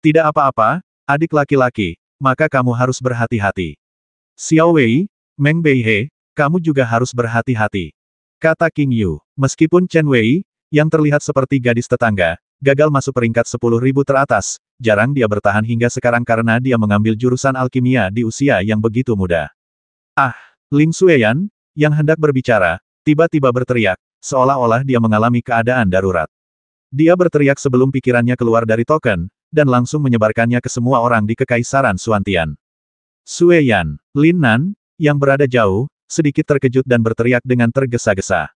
Tidak apa-apa, adik laki-laki, maka kamu harus berhati-hati. Xiao Wei, Meng Beihe, kamu juga harus berhati-hati. Kata King Yu. Meskipun Chen Wei, yang terlihat seperti gadis tetangga, gagal masuk peringkat 10.000 teratas, jarang dia bertahan hingga sekarang karena dia mengambil jurusan alkimia di usia yang begitu muda. Ah, Ling Xueyan, yang hendak berbicara, tiba-tiba berteriak, seolah-olah dia mengalami keadaan darurat. Dia berteriak sebelum pikirannya keluar dari token, dan langsung menyebarkannya ke semua orang di Kekaisaran Xuantian. Xueyan, Lin Nan, yang berada jauh, sedikit terkejut dan berteriak dengan tergesa-gesa.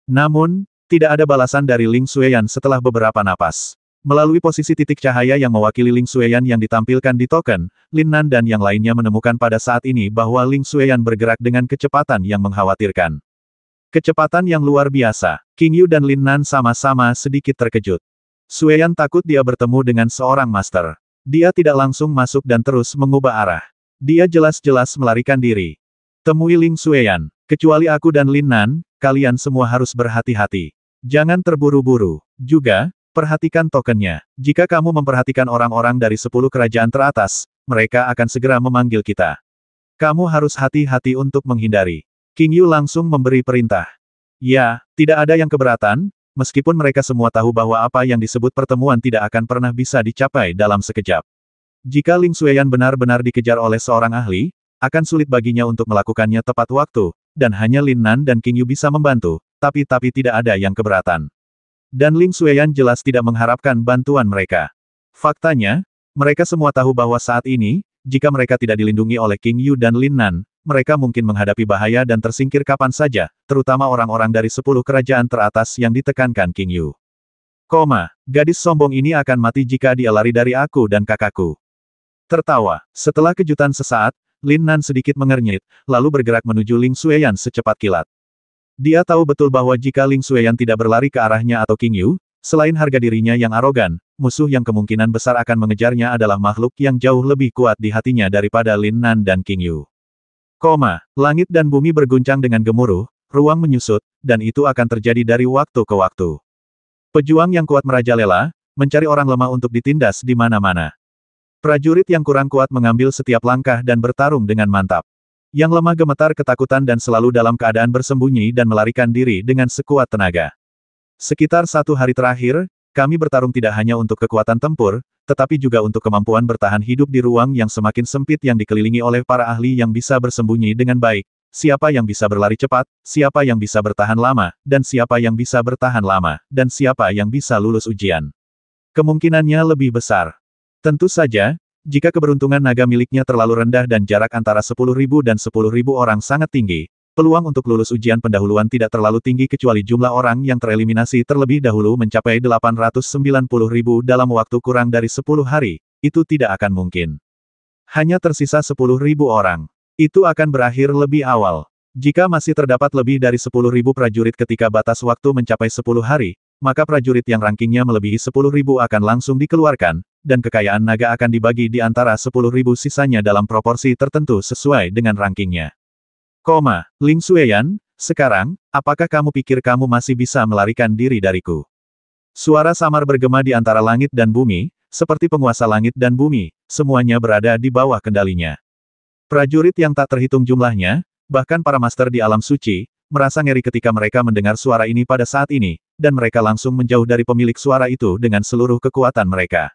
Namun, tidak ada balasan dari Ling Xueyan setelah beberapa napas. Melalui posisi titik cahaya yang mewakili Ling Xueyan yang ditampilkan di token, Lin Nan dan yang lainnya menemukan pada saat ini bahwa Ling Xueyan bergerak dengan kecepatan yang mengkhawatirkan. Kecepatan yang luar biasa. King Yu dan Lin Nan sama-sama sedikit terkejut. Xueyan takut dia bertemu dengan seorang master. Dia tidak langsung masuk dan terus mengubah arah. Dia jelas-jelas melarikan diri. Temui Ling Xueyan. Kecuali aku dan Lin Nan, kalian semua harus berhati-hati. Jangan terburu-buru. Juga, perhatikan tokennya. Jika kamu memperhatikan orang-orang dari 10 kerajaan teratas, mereka akan segera memanggil kita. Kamu harus hati-hati untuk menghindari. King Yu langsung memberi perintah. Ya, tidak ada yang keberatan, meskipun mereka semua tahu bahwa apa yang disebut pertemuan tidak akan pernah bisa dicapai dalam sekejap. Jika Ling Xueyan benar-benar dikejar oleh seorang ahli, akan sulit baginya untuk melakukannya tepat waktu, dan hanya Lin Nan dan King Yu bisa membantu, tapi tidak ada yang keberatan. Dan Ling Xueyan jelas tidak mengharapkan bantuan mereka. Faktanya, mereka semua tahu bahwa saat ini, jika mereka tidak dilindungi oleh King Yu dan Lin Nan, mereka mungkin menghadapi bahaya dan tersingkir kapan saja, terutama orang-orang dari 10 kerajaan teratas yang ditekankan King Yu. Gadis sombong ini akan mati jika dia lari dari aku dan kakakku. Tertawa. Setelah kejutan sesaat, Lin Nan sedikit mengernyit, lalu bergerak menuju Ling Xueyan secepat kilat. Dia tahu betul bahwa jika Ling Xueyan tidak berlari ke arahnya atau King Yu, selain harga dirinya yang arogan, musuh yang kemungkinan besar akan mengejarnya adalah makhluk yang jauh lebih kuat di hatinya daripada Lin Nan dan King Yu. Langit dan bumi berguncang dengan gemuruh, ruang menyusut, dan itu akan terjadi dari waktu ke waktu. Pejuang yang kuat merajalela, mencari orang lemah untuk ditindas di mana-mana. Prajurit yang kurang kuat mengambil setiap langkah dan bertarung dengan mantap. Yang lemah gemetar ketakutan dan selalu dalam keadaan bersembunyi dan melarikan diri dengan sekuat tenaga. Sekitar 1 hari terakhir, kami bertarung tidak hanya untuk kekuatan tempur, tetapi juga untuk kemampuan bertahan hidup di ruang yang semakin sempit yang dikelilingi oleh para ahli yang bisa bersembunyi dengan baik. Siapa yang bisa berlari cepat, siapa yang bisa bertahan lama, dan siapa yang bisa bertahan lama, dan siapa yang bisa lulus ujian. Kemungkinannya lebih besar. Tentu saja, jika keberuntungan naga miliknya terlalu rendah dan jarak antara 10.000 dan 10.000 orang sangat tinggi, peluang untuk lulus ujian pendahuluan tidak terlalu tinggi kecuali jumlah orang yang tereliminasi terlebih dahulu mencapai 890.000 dalam waktu kurang dari 10 hari, itu tidak akan mungkin. Hanya tersisa 10.000 orang. Itu akan berakhir lebih awal. Jika masih terdapat lebih dari 10.000 prajurit ketika batas waktu mencapai 10 hari, maka prajurit yang rankingnya melebihi 10.000 akan langsung dikeluarkan, dan kekayaan naga akan dibagi di antara 10.000 sisanya dalam proporsi tertentu sesuai dengan rankingnya. Ling Xueyan, sekarang, apakah kamu pikir kamu masih bisa melarikan diri dariku? Suara samar bergema di antara langit dan bumi, seperti penguasa langit dan bumi, semuanya berada di bawah kendalinya. Prajurit yang tak terhitung jumlahnya, bahkan para master di alam suci, merasa ngeri ketika mereka mendengar suara ini pada saat ini, dan mereka langsung menjauh dari pemilik suara itu dengan seluruh kekuatan mereka.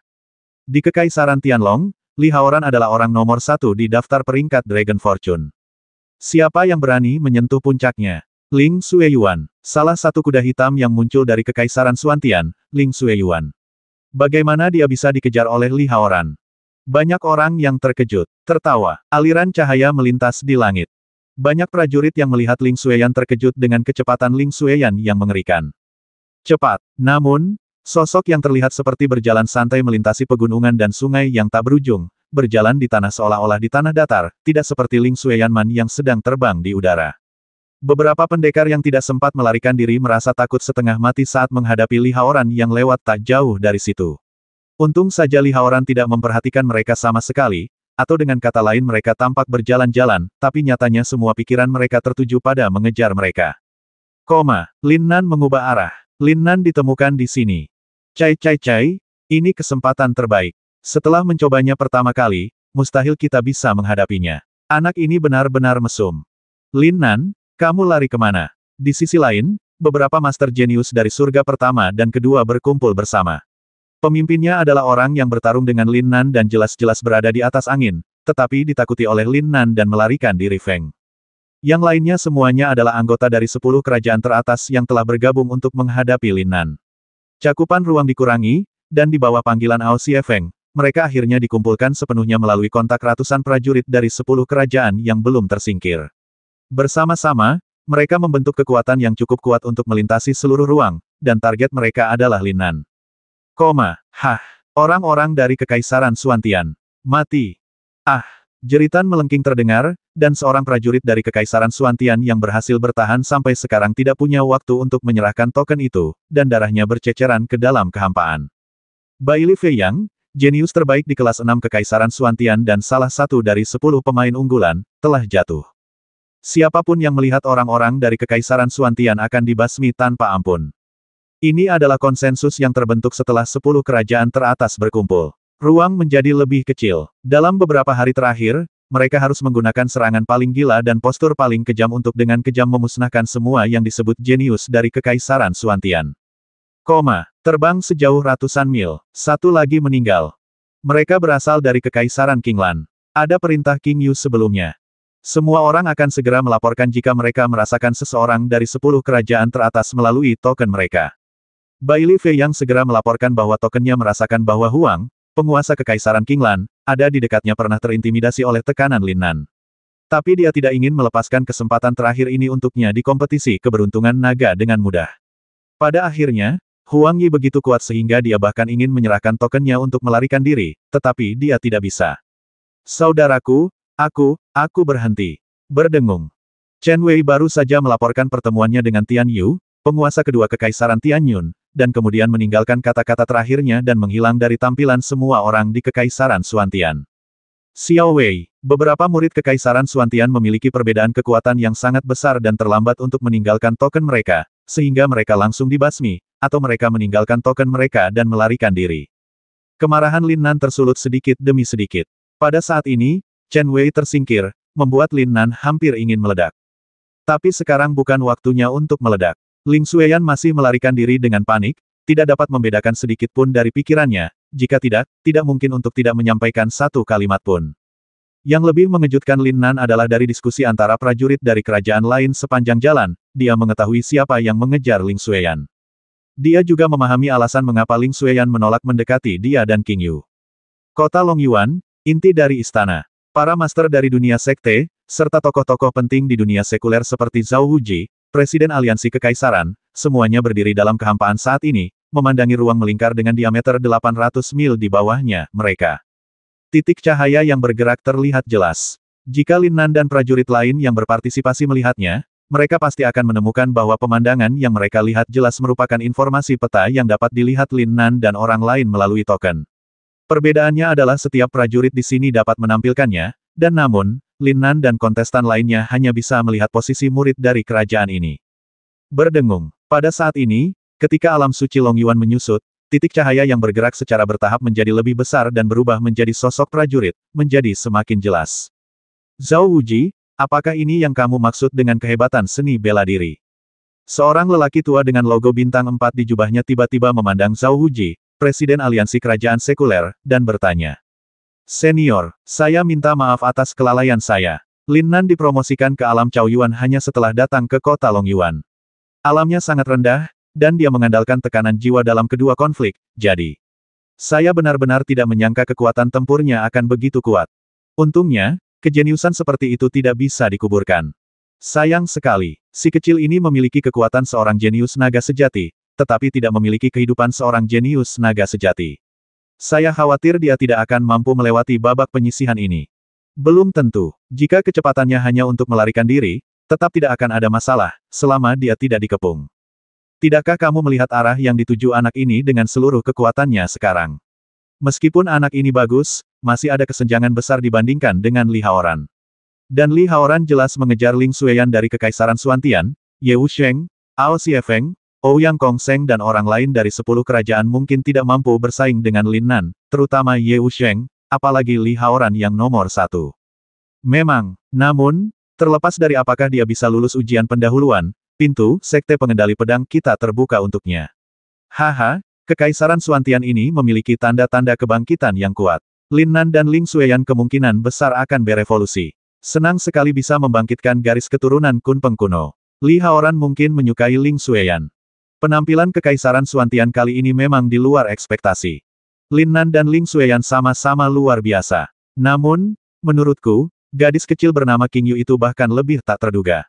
Di Kekaisaran Tianlong, Li Haoran adalah orang nomor 1 di daftar peringkat Dragon Fortune. Siapa yang berani menyentuh puncaknya? Ling Xueyuan, salah satu kuda hitam yang muncul dari Kekaisaran Xuantian, Ling Xueyuan. Bagaimana dia bisa dikejar oleh Li Haoran? Banyak orang yang terkejut, tertawa, aliran cahaya melintas di langit. Banyak prajurit yang melihat Ling Xueyan terkejut dengan kecepatan Ling Xueyan yang mengerikan. Cepat, namun, sosok yang terlihat seperti berjalan santai melintasi pegunungan dan sungai yang tak berujung, berjalan di tanah seolah-olah di tanah datar, tidak seperti Ling Xueyanman yang sedang terbang di udara. Beberapa pendekar yang tidak sempat melarikan diri merasa takut setengah mati saat menghadapi Li Haoran yang lewat tak jauh dari situ. Untung saja Li Haoran tidak memperhatikan mereka sama sekali, atau dengan kata lain mereka tampak berjalan-jalan, tapi nyatanya semua pikiran mereka tertuju pada mengejar mereka. Lin Nan mengubah arah. Lin Nan ditemukan di sini. Cai, ini kesempatan terbaik. Setelah mencobanya pertama kali, mustahil kita bisa menghadapinya. Anak ini benar-benar mesum. Lin Nan, kamu lari kemana? Di sisi lain, beberapa master jenius dari surga pertama dan kedua berkumpul bersama. Pemimpinnya adalah orang yang bertarung dengan Lin Nan dan jelas-jelas berada di atas angin, tetapi ditakuti oleh Lin Nan dan melarikan diri Feng. Yang lainnya semuanya adalah anggota dari 10 kerajaan teratas yang telah bergabung untuk menghadapi Lin Nan. Cakupan ruang dikurangi, dan di bawah panggilan Ao Xie Feng, mereka akhirnya dikumpulkan sepenuhnya melalui kontak ratusan prajurit dari 10 kerajaan yang belum tersingkir. Bersama-sama, mereka membentuk kekuatan yang cukup kuat untuk melintasi seluruh ruang, dan target mereka adalah Lin Nan. Orang-orang dari Kekaisaran Xuantian. Mati. Jeritan melengking terdengar, dan seorang prajurit dari Kekaisaran Xuantian yang berhasil bertahan sampai sekarang tidak punya waktu untuk menyerahkan token itu, dan darahnya berceceran ke dalam kehampaan. Bai Li Feiyang, jenius terbaik di kelas 6 Kekaisaran Xuantian dan salah satu dari 10 pemain unggulan, telah jatuh. Siapapun yang melihat orang-orang dari Kekaisaran Xuantian akan dibasmi tanpa ampun. Ini adalah konsensus yang terbentuk setelah 10 kerajaan teratas berkumpul. Ruang menjadi lebih kecil. Dalam beberapa hari terakhir, mereka harus menggunakan serangan paling gila dan postur paling kejam untuk dengan kejam memusnahkan semua yang disebut jenius dari Kekaisaran Xuantian. Terbang sejauh ratusan mil. Satu lagi meninggal. Mereka berasal dari Kekaisaran Qinglan. Ada perintah King Yu sebelumnya. Semua orang akan segera melaporkan jika mereka merasakan seseorang dari 10 kerajaan teratas melalui token mereka. Bai Li Feiyang segera melaporkan bahwa tokennya merasakan bahwa Huang, penguasa Kekaisaran Qinglan, ada di dekatnya pernah terintimidasi oleh tekanan Lin Nan. Tapi dia tidak ingin melepaskan kesempatan terakhir ini untuknya di kompetisi keberuntungan naga dengan mudah. Pada akhirnya, Huang Yi begitu kuat sehingga dia bahkan ingin menyerahkan tokennya untuk melarikan diri, tetapi dia tidak bisa. Saudaraku, Aku berhenti. Berdengung. Chen Wei baru saja melaporkan pertemuannya dengan Tian Yu, penguasa kedua Kekaisaran Tianyun, dan kemudian meninggalkan kata-kata terakhirnya dan menghilang dari tampilan semua orang di Kekaisaran Xuantian. Xiao Wei, beberapa murid Kekaisaran Xuantian memiliki perbedaan kekuatan yang sangat besar dan terlambat untuk meninggalkan token mereka, sehingga mereka langsung dibasmi, atau mereka meninggalkan token mereka dan melarikan diri. Kemarahan Lin Nan tersulut sedikit demi sedikit. Pada saat ini, Chen Wei tersingkir, membuat Lin Nan hampir ingin meledak. Tapi sekarang bukan waktunya untuk meledak. Ling Xueyan masih melarikan diri dengan panik, tidak dapat membedakan sedikit pun dari pikirannya, jika tidak mungkin untuk tidak menyampaikan satu kalimat pun. Yang lebih mengejutkan Lin Nan adalah dari diskusi antara prajurit dari kerajaan lain sepanjang jalan, dia mengetahui siapa yang mengejar Ling Xueyan. Dia juga memahami alasan mengapa Ling Xueyan menolak mendekati dia dan King Yu. Kota Longyuan, inti dari istana. Para master dari dunia sekte, serta tokoh-tokoh penting di dunia sekuler seperti Zhao Wuji, Presiden Aliansi Kekaisaran, semuanya berdiri dalam kehampaan saat ini, memandangi ruang melingkar dengan diameter 800 mil di bawahnya, mereka. Titik cahaya yang bergerak terlihat jelas. Jika Lin Nan dan prajurit lain yang berpartisipasi melihatnya, mereka pasti akan menemukan bahwa pemandangan yang mereka lihat jelas merupakan informasi peta yang dapat dilihat Lin Nan dan orang lain melalui token. Perbedaannya adalah setiap prajurit di sini dapat menampilkannya, dan namun, Lin Nan dan kontestan lainnya hanya bisa melihat posisi murid dari kerajaan ini. Berdengung. Pada saat ini, ketika alam suci Longyuan menyusut, titik cahaya yang bergerak secara bertahap menjadi lebih besar dan berubah menjadi sosok prajurit, menjadi semakin jelas. Zhao Wuji, apakah ini yang kamu maksud dengan kehebatan seni bela diri? Seorang lelaki tua dengan logo bintang 4 di jubahnya tiba-tiba memandang Zhao Wuji, Presiden Aliansi Kerajaan Sekuler, dan bertanya. Senior, saya minta maaf atas kelalaian saya. Lin Nan dipromosikan ke alam Chaoyuan hanya setelah datang ke kota Longyuan. Alamnya sangat rendah, dan dia mengandalkan tekanan jiwa dalam kedua konflik, jadi. Saya benar-benar tidak menyangka kekuatan tempurnya akan begitu kuat. Untungnya, kejeniusan seperti itu tidak bisa dikuburkan. Sayang sekali, si kecil ini memiliki kekuatan seorang jenius naga sejati, tetapi tidak memiliki kehidupan seorang jenius naga sejati. Saya khawatir dia tidak akan mampu melewati babak penyisihan ini. Belum tentu, jika kecepatannya hanya untuk melarikan diri, tetap tidak akan ada masalah, selama dia tidak dikepung. Tidakkah kamu melihat arah yang dituju anak ini dengan seluruh kekuatannya sekarang? Meskipun anak ini bagus, masih ada kesenjangan besar dibandingkan dengan Li Haoran. Dan Li Haoran jelas mengejar Ling Xueyan dari Kekaisaran Xuantian, Ye Wusheng, Ao Xie Feng, Ouyang Kongseng dan orang lain dari 10 kerajaan mungkin tidak mampu bersaing dengan Lin Nan, terutama Ye Wusheng, apalagi Li Haoran yang nomor 1. Memang, namun, terlepas dari apakah dia bisa lulus ujian pendahuluan, pintu Sekte Pengendali Pedang kita terbuka untuknya. Haha, Kekaisaran Xuantian ini memiliki tanda-tanda kebangkitan yang kuat. Lin Nan dan Ling Xueyan kemungkinan besar akan berevolusi. Senang sekali bisa membangkitkan garis keturunan Kunpeng kuno. Li Haoran mungkin menyukai Ling Xueyan. Penampilan Kekaisaran Xuantian kali ini memang di luar ekspektasi. Lin Nan dan Ling Xueyan sama-sama luar biasa. Namun, menurutku, gadis kecil bernama King Yu itu bahkan lebih tak terduga.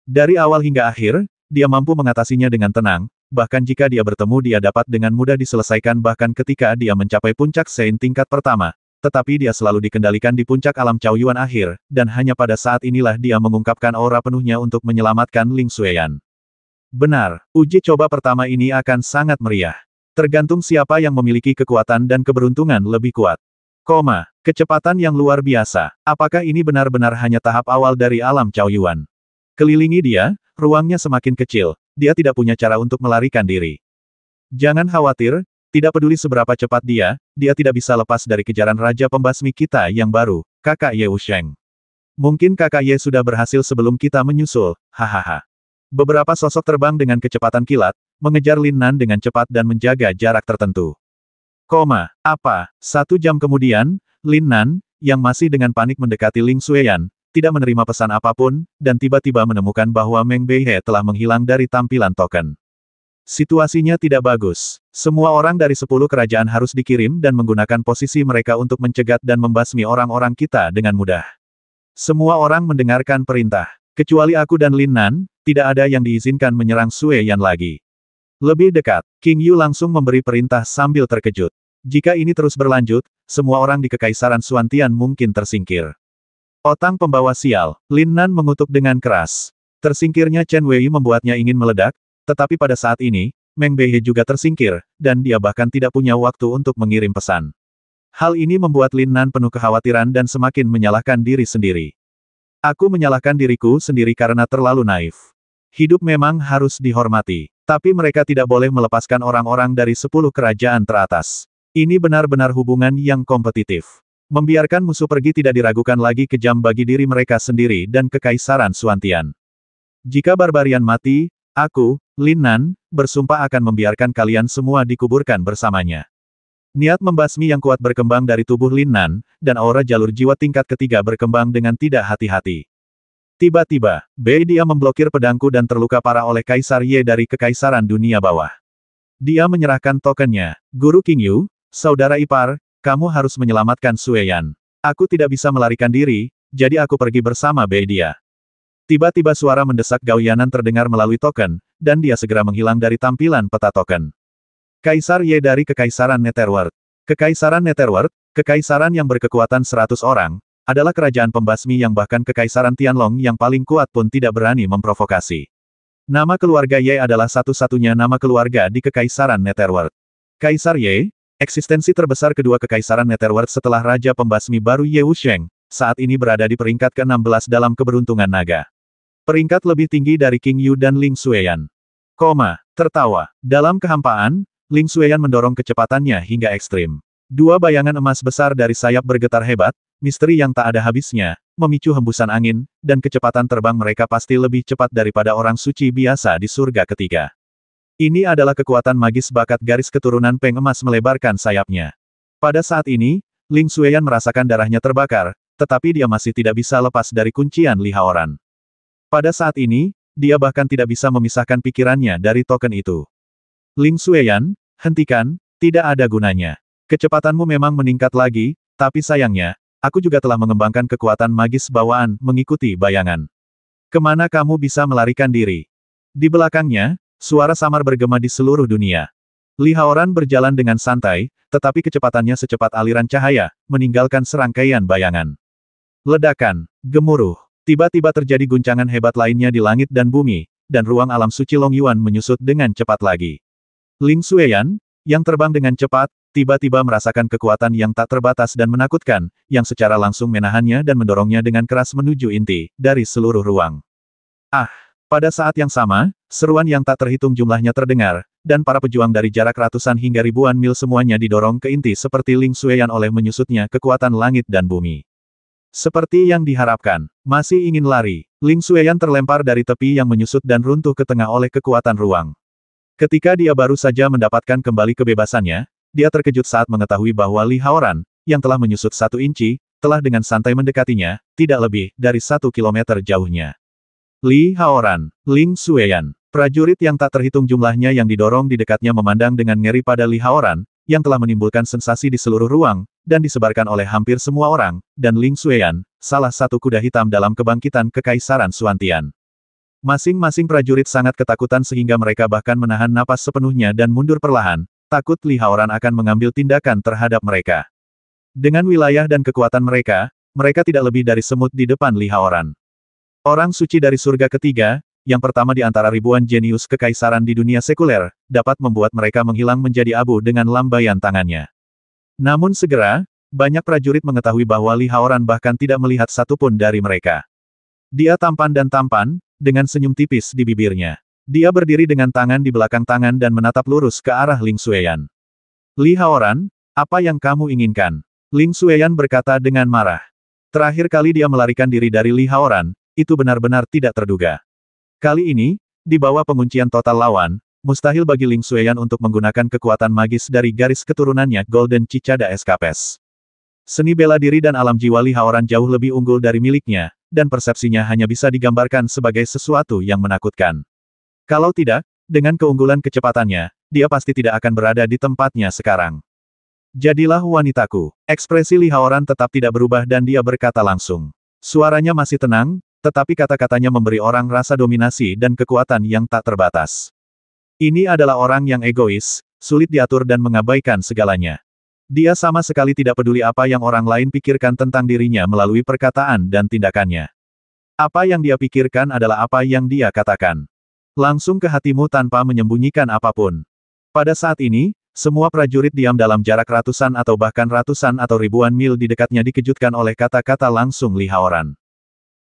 Dari awal hingga akhir, dia mampu mengatasinya dengan tenang, bahkan jika dia bertemu dia dapat dengan mudah diselesaikan bahkan ketika dia mencapai puncak Sein tingkat pertama. Tetapi dia selalu dikendalikan di puncak alam Caoyuan akhir, dan hanya pada saat inilah dia mengungkapkan aura penuhnya untuk menyelamatkan Ling Xueyan. Benar, uji coba pertama ini akan sangat meriah. Tergantung siapa yang memiliki kekuatan dan keberuntungan lebih kuat. Kecepatan yang luar biasa. Apakah ini benar-benar hanya tahap awal dari alam Caoyuan? Kelilingi dia, ruangnya semakin kecil, dia tidak punya cara untuk melarikan diri. Jangan khawatir, tidak peduli seberapa cepat dia tidak bisa lepas dari kejaran Raja Pembasmi kita yang baru, Kakak Ye Wusheng. Mungkin Kakak Ye sudah berhasil sebelum kita menyusul, hahaha. Beberapa sosok terbang dengan kecepatan kilat, mengejar Lin Nan dengan cepat dan menjaga jarak tertentu. 1 jam kemudian, Lin Nan, yang masih dengan panik mendekati Ling Xueyan, tidak menerima pesan apapun, dan tiba-tiba menemukan bahwa Meng Beihe telah menghilang dari tampilan token. Situasinya tidak bagus. Semua orang dari 10 kerajaan harus dikirim dan menggunakan posisi mereka untuk mencegat dan membasmi orang-orang kita dengan mudah. Semua orang mendengarkan perintah. Kecuali aku dan Lin Nan, tidak ada yang diizinkan menyerang Xueyan lagi. Lebih dekat, King Yu langsung memberi perintah sambil terkejut. Jika ini terus berlanjut, semua orang di Kekaisaran Xuantian mungkin tersingkir. Otang pembawa sial, Lin Nan mengutuk dengan keras. Tersingkirnya Chen Wei membuatnya ingin meledak, tetapi pada saat ini, Meng Beihe juga tersingkir, dan dia bahkan tidak punya waktu untuk mengirim pesan. Hal ini membuat Lin Nan penuh kekhawatiran dan semakin menyalahkan diri sendiri. Aku menyalahkan diriku sendiri karena terlalu naif. Hidup memang harus dihormati, tapi mereka tidak boleh melepaskan orang-orang dari 10 kerajaan teratas. Ini benar-benar hubungan yang kompetitif. Membiarkan musuh pergi tidak diragukan lagi kejam bagi diri mereka sendiri dan Kekaisaran Xuantian. Jika Barbarian mati, aku, Lin Nan, bersumpah akan membiarkan kalian semua dikuburkan bersamanya. Niat membasmi yang kuat berkembang dari tubuh Lin Nan, dan aura jalur jiwa tingkat ketiga berkembang dengan tidak hati-hati. Tiba-tiba, dia memblokir pedangku dan terluka parah oleh Kaisar Ye dari Kekaisaran Dunia Bawah. Dia menyerahkan tokennya. Guru King Yu, saudara ipar, kamu harus menyelamatkan Xueyan. Aku tidak bisa melarikan diri, jadi aku pergi bersama dia. Tiba-tiba suara mendesak Gao Yanan terdengar melalui token, dan dia segera menghilang dari tampilan peta token. Kaisar Ye dari Kekaisaran Netherworld. Kekaisaran Netherworld, kekaisaran yang berkekuatan 100 orang, adalah kerajaan pembasmi yang bahkan Kekaisaran Tianlong yang paling kuat pun tidak berani memprovokasi. Nama keluarga Ye adalah satu-satunya nama keluarga di Kekaisaran Netherworld. Kaisar Ye, eksistensi terbesar kedua Kekaisaran Netherworld setelah Raja Pembasmi baru Ye Wusheng, saat ini berada di peringkat ke-16 dalam keberuntungan naga. Peringkat lebih tinggi dari King Yu dan Ling Xueyan. Tertawa. Dalam kehampaan, Ling Xueyan mendorong kecepatannya hingga ekstrim. Dua bayangan emas besar dari sayap bergetar hebat, misteri yang tak ada habisnya, memicu hembusan angin, dan kecepatan terbang mereka pasti lebih cepat daripada orang suci biasa di surga ketiga. Ini adalah kekuatan magis bakat garis keturunan Peng Emas melebarkan sayapnya. Pada saat ini, Ling Xueyan merasakan darahnya terbakar, tetapi dia masih tidak bisa lepas dari kuncian Li Haoran. Pada saat ini, dia bahkan tidak bisa memisahkan pikirannya dari token itu. Ling Xueyan, hentikan, tidak ada gunanya. Kecepatanmu memang meningkat lagi, tapi sayangnya, aku juga telah mengembangkan kekuatan magis bawaan, mengikuti bayangan. Kemana kamu bisa melarikan diri? Di belakangnya, suara samar bergema di seluruh dunia. Li Haoran berjalan dengan santai, tetapi kecepatannya secepat aliran cahaya, meninggalkan serangkaian bayangan. Ledakan, gemuruh. Tiba-tiba terjadi guncangan hebat lainnya di langit dan bumi, dan ruang alam suci Long Yuan menyusut dengan cepat lagi. Ling Xueyan, yang terbang dengan cepat, tiba-tiba merasakan kekuatan yang tak terbatas dan menakutkan, yang secara langsung menahannya dan mendorongnya dengan keras menuju inti, dari seluruh ruang. Pada saat yang sama, seruan yang tak terhitung jumlahnya terdengar, dan para pejuang dari jarak ratusan hingga ribuan mil semuanya didorong ke inti seperti Ling Xueyan oleh menyusutnya kekuatan langit dan bumi. Seperti yang diharapkan, masih ingin lari, Ling Xueyan terlempar dari tepi yang menyusut dan runtuh ke tengah oleh kekuatan ruang. Ketika dia baru saja mendapatkan kembali kebebasannya, dia terkejut saat mengetahui bahwa Li Haoran, yang telah menyusut 1 inci, telah dengan santai mendekatinya, tidak lebih dari 1 kilometer jauhnya. Li Haoran, Ling Xueyan, prajurit yang tak terhitung jumlahnya yang didorong di dekatnya memandang dengan ngeri pada Li Haoran, yang telah menimbulkan sensasi di seluruh ruang, dan disebarkan oleh hampir semua orang, dan Ling Xueyan, salah satu kuda hitam dalam kebangkitan Kekaisaran Xuantian. Masing-masing prajurit sangat ketakutan sehingga mereka bahkan menahan napas sepenuhnya dan mundur perlahan, takut Li Haoran akan mengambil tindakan terhadap mereka. Dengan wilayah dan kekuatan mereka, mereka tidak lebih dari semut di depan Li Haoran. Orang suci dari surga ketiga, yang pertama di antara ribuan jenius kekaisaran di dunia sekuler, dapat membuat mereka menghilang menjadi abu dengan lambaian tangannya. Namun segera, banyak prajurit mengetahui bahwa Li Haoran bahkan tidak melihat satupun dari mereka. Dia tampan dan tampan, dengan senyum tipis di bibirnya. Dia berdiri dengan tangan di belakang tangan dan menatap lurus ke arah Ling Xueyan. Li Haoran, apa yang kamu inginkan? Ling Xueyan berkata dengan marah. Terakhir kali dia melarikan diri dari Li Haoran, itu benar-benar tidak terduga. Kali ini, di bawah penguncian total lawan, mustahil bagi Ling Xueyan untuk menggunakan kekuatan magis dari garis keturunannya Golden Cicada Escapes. Seni bela diri dan alam jiwa Li Haoran jauh lebih unggul dari miliknya, dan persepsinya hanya bisa digambarkan sebagai sesuatu yang menakutkan. Kalau tidak, dengan keunggulan kecepatannya, dia pasti tidak akan berada di tempatnya sekarang. Jadilah wanitaku. Ekspresi Li Haoran tetap tidak berubah dan dia berkata langsung. Suaranya masih tenang, tetapi kata-katanya memberi orang rasa dominasi dan kekuatan yang tak terbatas. Ini adalah orang yang egois, sulit diatur dan mengabaikan segalanya. Dia sama sekali tidak peduli apa yang orang lain pikirkan tentang dirinya melalui perkataan dan tindakannya. Apa yang dia pikirkan adalah apa yang dia katakan. Langsung ke hatimu tanpa menyembunyikan apapun. Pada saat ini, semua prajurit diam dalam jarak ratusan atau bahkan ratusan atau ribuan mil di dekatnya dikejutkan oleh kata-kata langsung Li Haoran.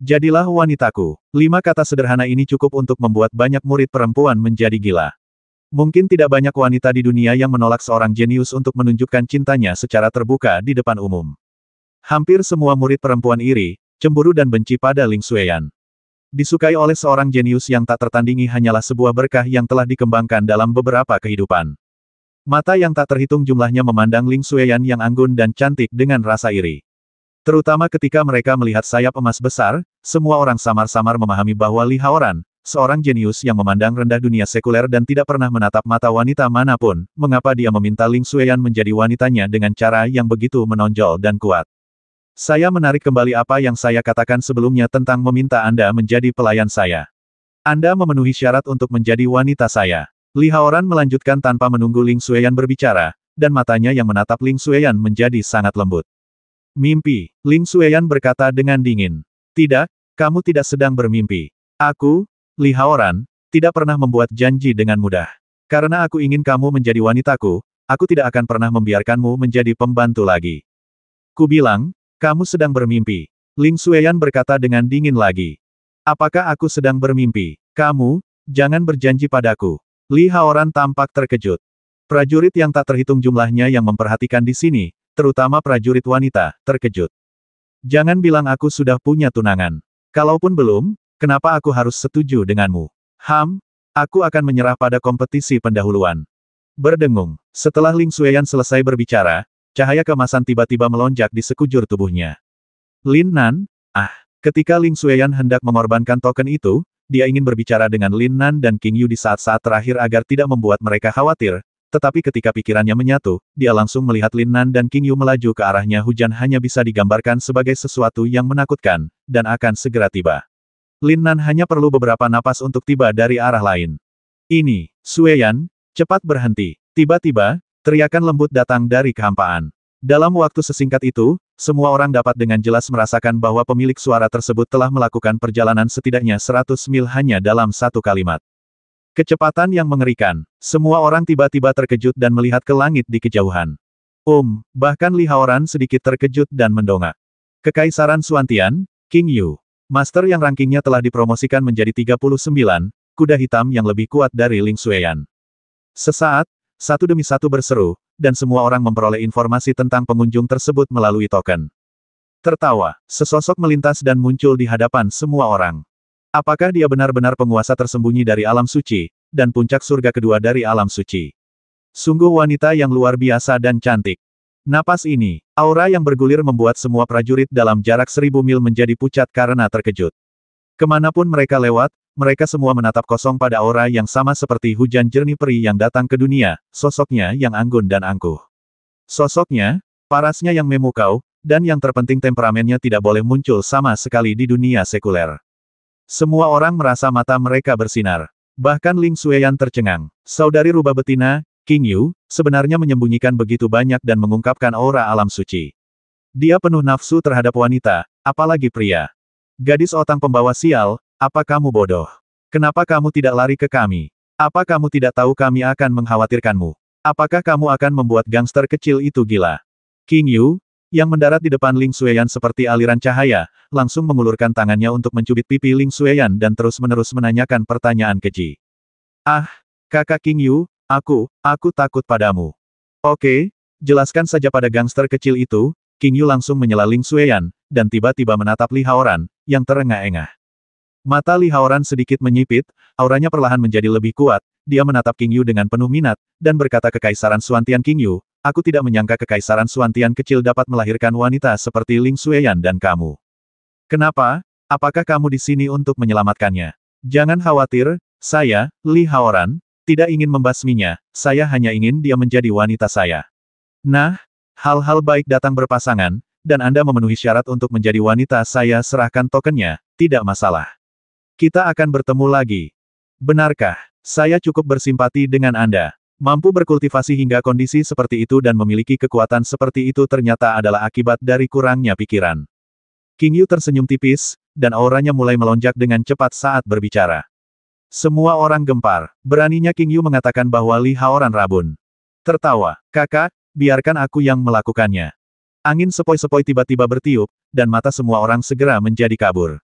Jadilah wanitaku. 5 kata sederhana ini cukup untuk membuat banyak murid perempuan menjadi gila. Mungkin tidak banyak wanita di dunia yang menolak seorang jenius untuk menunjukkan cintanya secara terbuka di depan umum. Hampir semua murid perempuan iri, cemburu dan benci pada Ling Xueyan. Disukai oleh seorang jenius yang tak tertandingi hanyalah sebuah berkah yang telah dikembangkan dalam beberapa kehidupan. Mata yang tak terhitung jumlahnya memandang Ling Xueyan yang anggun dan cantik dengan rasa iri. Terutama ketika mereka melihat sayap emas besar, semua orang samar-samar memahami bahwa Li Haoran, seorang jenius yang memandang rendah dunia sekuler dan tidak pernah menatap mata wanita manapun, mengapa dia meminta Ling Xueyan menjadi wanitanya dengan cara yang begitu menonjol dan kuat. Saya menarik kembali apa yang saya katakan sebelumnya tentang meminta Anda menjadi pelayan saya. Anda memenuhi syarat untuk menjadi wanita saya. Li Haoran melanjutkan tanpa menunggu Ling Xueyan berbicara, dan matanya yang menatap Ling Xueyan menjadi sangat lembut. Mimpi, Ling Xueyan berkata dengan dingin. Tidak, kamu tidak sedang bermimpi. Aku, Li Haoran, tidak pernah membuat janji dengan mudah. Karena aku ingin kamu menjadi wanitaku, aku tidak akan pernah membiarkanmu menjadi pembantu lagi. Ku bilang, kamu sedang bermimpi. Ling Xueyan berkata dengan dingin lagi. Apakah aku sedang bermimpi? Kamu, jangan berjanji padaku. Li Haoran tampak terkejut. Prajurit yang tak terhitung jumlahnya yang memperhatikan di sini, terutama prajurit wanita, terkejut. Jangan bilang aku sudah punya tunangan. Kalaupun belum, kenapa aku harus setuju denganmu? Aku akan menyerah pada kompetisi pendahuluan. Berdengung. Setelah Ling Xueyan selesai berbicara, cahaya keemasan tiba-tiba melonjak di sekujur tubuhnya. Lin Nan, ketika Ling Xueyan hendak mengorbankan token itu, dia ingin berbicara dengan Lin Nan dan King Yu di saat-saat terakhir agar tidak membuat mereka khawatir, tetapi ketika pikirannya menyatu, dia langsung melihat Lin Nan dan King Yu melaju ke arahnya. Hujan hanya bisa digambarkan sebagai sesuatu yang menakutkan, dan akan segera tiba. Lin Nan hanya perlu beberapa napas untuk tiba dari arah lain. Ini, Xueyan, cepat berhenti. Tiba-tiba, teriakan lembut datang dari kehampaan. Dalam waktu sesingkat itu, semua orang dapat dengan jelas merasakan bahwa pemilik suara tersebut telah melakukan perjalanan setidaknya 100 mil hanya dalam satu kalimat. Kecepatan yang mengerikan. Semua orang tiba-tiba terkejut dan melihat ke langit di kejauhan. Bahkan Li Haoran sedikit terkejut dan mendongak. Kekaisaran Xuantian, King Yu. Master yang rankingnya telah dipromosikan menjadi 39, kuda hitam yang lebih kuat dari Ling Xueyan. Sesaat, satu demi satu berseru, dan semua orang memperoleh informasi tentang pengunjung tersebut melalui token. Tertawa, sesosok melintas dan muncul di hadapan semua orang. Apakah dia benar-benar penguasa tersembunyi dari alam suci, dan puncak surga kedua dari alam suci? Sungguh wanita yang luar biasa dan cantik. Napas ini, aura yang bergulir membuat semua prajurit dalam jarak 1000 mil menjadi pucat karena terkejut. Kemanapun mereka lewat, mereka semua menatap kosong pada aura yang sama seperti hujan jernih peri yang datang ke dunia, sosoknya yang anggun dan angkuh. Sosoknya, parasnya yang memukau, dan yang terpenting temperamennya tidak boleh muncul sama sekali di dunia sekuler. Semua orang merasa mata mereka bersinar. Bahkan Ling Xueyan tercengang. Saudari rubah betina, King Yu, sebenarnya menyembunyikan begitu banyak dan mengungkapkan aura alam suci. Dia penuh nafsu terhadap wanita, apalagi pria. Gadis otang pembawa sial, apa kamu bodoh? Kenapa kamu tidak lari ke kami? Apa kamu tidak tahu kami akan mengkhawatirkanmu? Apakah kamu akan membuat gangster kecil itu gila? King Yu, yang mendarat di depan Ling Xueyan seperti aliran cahaya, langsung mengulurkan tangannya untuk mencubit pipi Ling Xueyan dan terus-menerus menanyakan pertanyaan keji. Ah, kakak King Yu, aku takut padamu. Oke, jelaskan saja pada gangster kecil itu. King Yu langsung menyela Ling Xueyan, dan tiba-tiba menatap Li Haoran, yang terengah-engah. Mata Li Haoran sedikit menyipit, auranya perlahan menjadi lebih kuat, dia menatap King Yu dengan penuh minat, dan berkata Kekaisaran Xuantian King Yu, aku tidak menyangka Kekaisaran Xuantian kecil dapat melahirkan wanita seperti Ling Xueyan dan kamu. Kenapa? Apakah kamu di sini untuk menyelamatkannya? Jangan khawatir, saya, Li Haoran, tidak ingin membasminya, saya hanya ingin dia menjadi wanita saya. Nah, hal-hal baik datang berpasangan, dan Anda memenuhi syarat untuk menjadi wanita saya serahkan tokennya, tidak masalah. Kita akan bertemu lagi. Benarkah? Saya cukup bersimpati dengan Anda. Mampu berkultivasi hingga kondisi seperti itu dan memiliki kekuatan seperti itu ternyata adalah akibat dari kurangnya pikiran. King Yu tersenyum tipis, dan auranya mulai melonjak dengan cepat saat berbicara. Semua orang gempar. Beraninya King Yu mengatakan bahwa Li Haoran rabun. Tertawa, kakak, biarkan aku yang melakukannya. Angin sepoi-sepoi tiba-tiba bertiup, dan mata semua orang segera menjadi kabur.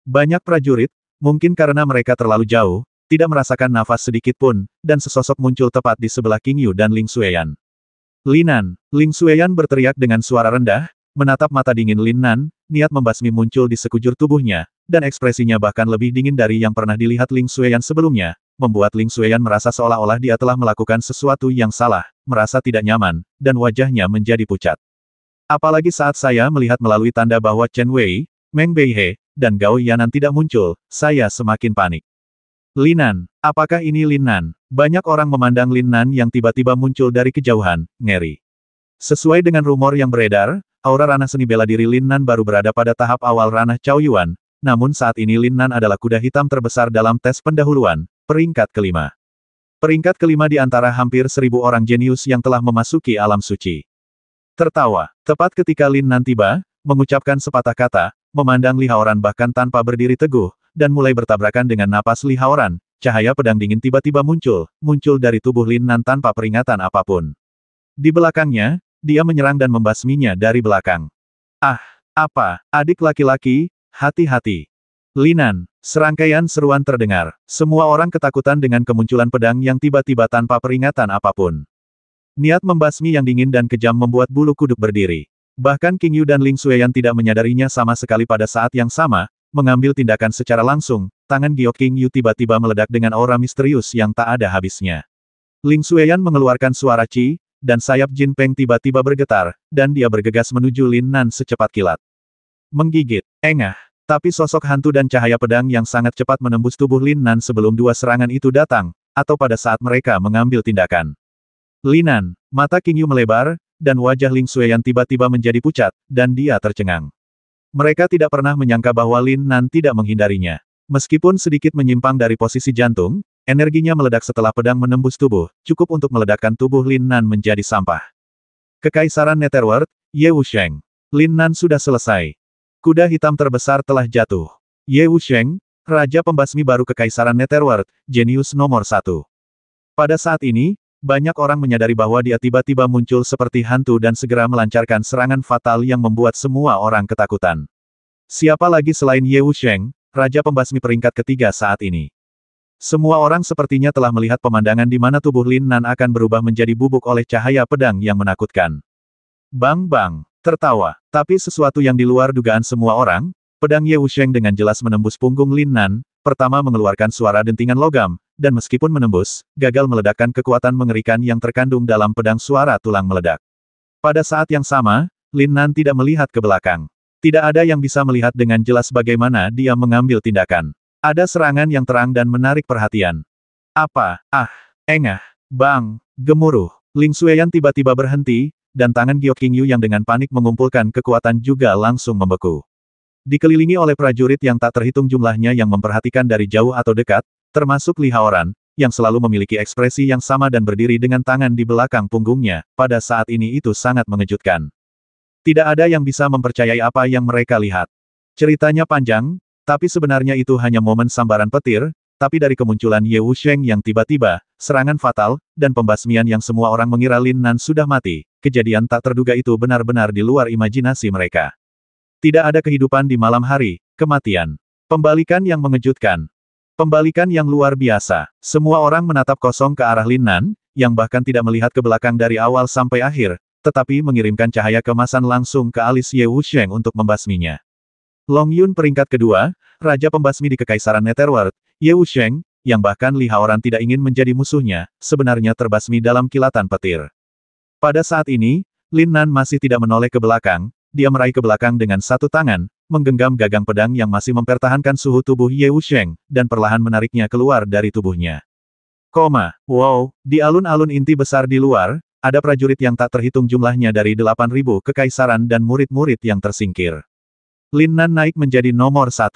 Banyak prajurit, mungkin karena mereka terlalu jauh, tidak merasakan nafas sedikit pun, dan sesosok muncul tepat di sebelah King Yu dan Ling Xueyan. Linan, Ling Xueyan berteriak dengan suara rendah, menatap mata dingin Lin Nan, niat membasmi muncul di sekujur tubuhnya, dan ekspresinya bahkan lebih dingin dari yang pernah dilihat Ling Xueyan sebelumnya, membuat Ling Xueyan merasa seolah-olah dia telah melakukan sesuatu yang salah, merasa tidak nyaman, dan wajahnya menjadi pucat. Apalagi saat saya melihat melalui tanda bahwa Chen Wei, Meng Beihe, dan Gao Yanan tidak muncul, saya semakin panik. Lin Nan, apakah ini Lin Nan? Banyak orang memandang Lin Nan yang tiba-tiba muncul dari kejauhan, ngeri. Sesuai dengan rumor yang beredar, aura ranah seni bela diri Lin Nan baru berada pada tahap awal ranah Cao Yuan, namun saat ini Lin Nan adalah kuda hitam terbesar dalam tes pendahuluan, peringkat kelima. Peringkat kelima di antara hampir 1000 orang jenius yang telah memasuki alam suci. Tertawa, tepat ketika Lin Nan tiba, mengucapkan sepatah kata, memandang Li Haoran bahkan tanpa berdiri teguh, dan mulai bertabrakan dengan napas Li Haoran, cahaya pedang dingin tiba-tiba muncul dari tubuh Lin Nan tanpa peringatan apapun. Di belakangnya, dia menyerang dan membasminya dari belakang. Ah, apa, adik laki-laki, hati-hati. Lin Nan, serangkaian seruan terdengar, semua orang ketakutan dengan kemunculan pedang yang tiba-tiba tanpa peringatan apapun. Niat membasmi yang dingin dan kejam membuat bulu kuduk berdiri. Bahkan King Yu dan Ling Xueyan tidak menyadarinya sama sekali pada saat yang sama, mengambil tindakan secara langsung, tangan giok King Yu tiba-tiba meledak dengan aura misterius yang tak ada habisnya. Ling Xueyan mengeluarkan suara Qi, dan sayap Jin Peng tiba-tiba bergetar, dan dia bergegas menuju Lin Nan secepat kilat. Menggigit, engah, tapi sosok hantu dan cahaya pedang yang sangat cepat menembus tubuh Lin Nan sebelum dua serangan itu datang, atau pada saat mereka mengambil tindakan. Lin Nan, mata King Yu melebar, dan wajah Ling Xueyan tiba-tiba menjadi pucat, dan dia tercengang. Mereka tidak pernah menyangka bahwa Lin Nan tidak menghindarinya. Meskipun sedikit menyimpang dari posisi jantung, energinya meledak setelah pedang menembus tubuh, cukup untuk meledakkan tubuh Lin Nan menjadi sampah. Kekaisaran Netherworld, Ye Wusheng. Lin Nan sudah selesai. Kuda hitam terbesar telah jatuh. Ye Wusheng, Raja Pembasmi baru Kekaisaran Netherworld, jenius nomor 1. Pada saat ini, banyak orang menyadari bahwa dia tiba-tiba muncul seperti hantu dan segera melancarkan serangan fatal yang membuat semua orang ketakutan. Siapa lagi selain Ye Wusheng, Raja Pembasmi peringkat ketiga saat ini? Semua orang sepertinya telah melihat pemandangan di mana tubuh Lin Nan akan berubah menjadi bubuk oleh cahaya pedang yang menakutkan. Bang-bang, tertawa. Tapi sesuatu yang di luar dugaan semua orang, pedang Ye Wusheng dengan jelas menembus punggung Lin Nan, pertama mengeluarkan suara dentingan logam, dan meskipun menembus, gagal meledakkan kekuatan mengerikan yang terkandung dalam pedang suara tulang meledak. Pada saat yang sama, Lin Nan tidak melihat ke belakang. Tidak ada yang bisa melihat dengan jelas bagaimana dia mengambil tindakan. Ada serangan yang terang dan menarik perhatian. Apa? Ah! Engah! Bang! Gemuruh! Ling Xueyan tiba-tiba berhenti, dan tangan Gio Qingyu yang dengan panik mengumpulkan kekuatan juga langsung membeku. Dikelilingi oleh prajurit yang tak terhitung jumlahnya yang memperhatikan dari jauh atau dekat, termasuk Li Haoran, yang selalu memiliki ekspresi yang sama dan berdiri dengan tangan di belakang punggungnya, pada saat ini itu sangat mengejutkan. Tidak ada yang bisa mempercayai apa yang mereka lihat. Ceritanya panjang, tapi sebenarnya itu hanya momen sambaran petir, tapi dari kemunculan Ye Wusheng yang tiba-tiba, serangan fatal, dan pembasmian yang semua orang mengira Lin Nan sudah mati, kejadian tak terduga itu benar-benar di luar imajinasi mereka. Tidak ada kehidupan di malam hari, kematian. Pembalikan yang mengejutkan. Pembalikan yang luar biasa. Semua orang menatap kosong ke arah Lin Nan, yang bahkan tidak melihat ke belakang dari awal sampai akhir, tetapi mengirimkan cahaya kemasan langsung ke alis Ye Wusheng untuk membasminya. Long Yun peringkat kedua, Raja Pembasmi di Kekaisaran Netherworld, Ye Wusheng, yang bahkan Li Haoran tidak ingin menjadi musuhnya, sebenarnya terbasmi dalam kilatan petir. Pada saat ini, Lin Nan masih tidak menoleh ke belakang, dia meraih ke belakang dengan satu tangan, menggenggam gagang pedang yang masih mempertahankan suhu tubuh Ye Wusheng, dan perlahan menariknya keluar dari tubuhnya. Wow, di alun-alun inti besar di luar, ada prajurit yang tak terhitung jumlahnya dari 8.000 kekaisaran dan murid-murid yang tersingkir. Lin Nan naik menjadi nomor 1.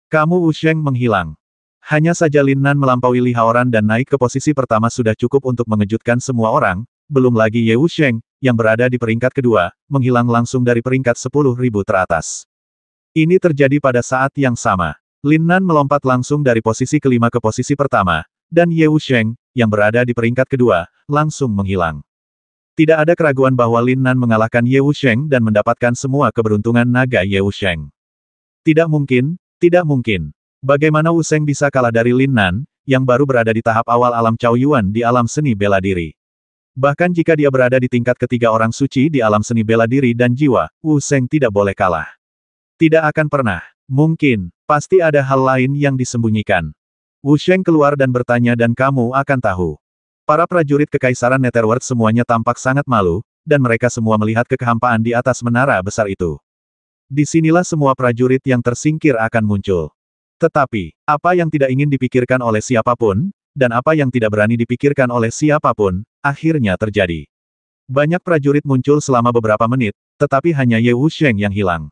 Kamu Wusheng menghilang. Hanya saja Lin Nan melampaui Li Haoran dan naik ke posisi pertama sudah cukup untuk mengejutkan semua orang, belum lagi Ye Wusheng, yang berada di peringkat kedua, menghilang langsung dari peringkat 10.000 teratas. Ini terjadi pada saat yang sama. Lin Nan melompat langsung dari posisi kelima ke posisi pertama, dan Ye Wusheng, yang berada di peringkat kedua, langsung menghilang. Tidak ada keraguan bahwa Lin Nan mengalahkan Ye Wusheng dan mendapatkan semua keberuntungan naga Ye Wusheng. Tidak mungkin, tidak mungkin. Bagaimana Wusheng bisa kalah dari Lin Nan, yang baru berada di tahap awal alam Cao Yuan di alam seni bela diri. Bahkan jika dia berada di tingkat ketiga orang suci di alam seni bela diri dan jiwa, Wusheng tidak boleh kalah. Tidak akan pernah. Mungkin, pasti ada hal lain yang disembunyikan. Wusheng keluar dan bertanya dan kamu akan tahu. Para prajurit Kekaisaran Netherworld semuanya tampak sangat malu, dan mereka semua melihat kekehampaan di atas menara besar itu. Disinilah semua prajurit yang tersingkir akan muncul. Tetapi, apa yang tidak ingin dipikirkan oleh siapapun, dan apa yang tidak berani dipikirkan oleh siapapun, akhirnya terjadi. Banyak prajurit muncul selama beberapa menit, tetapi hanya Ye Wusheng yang hilang.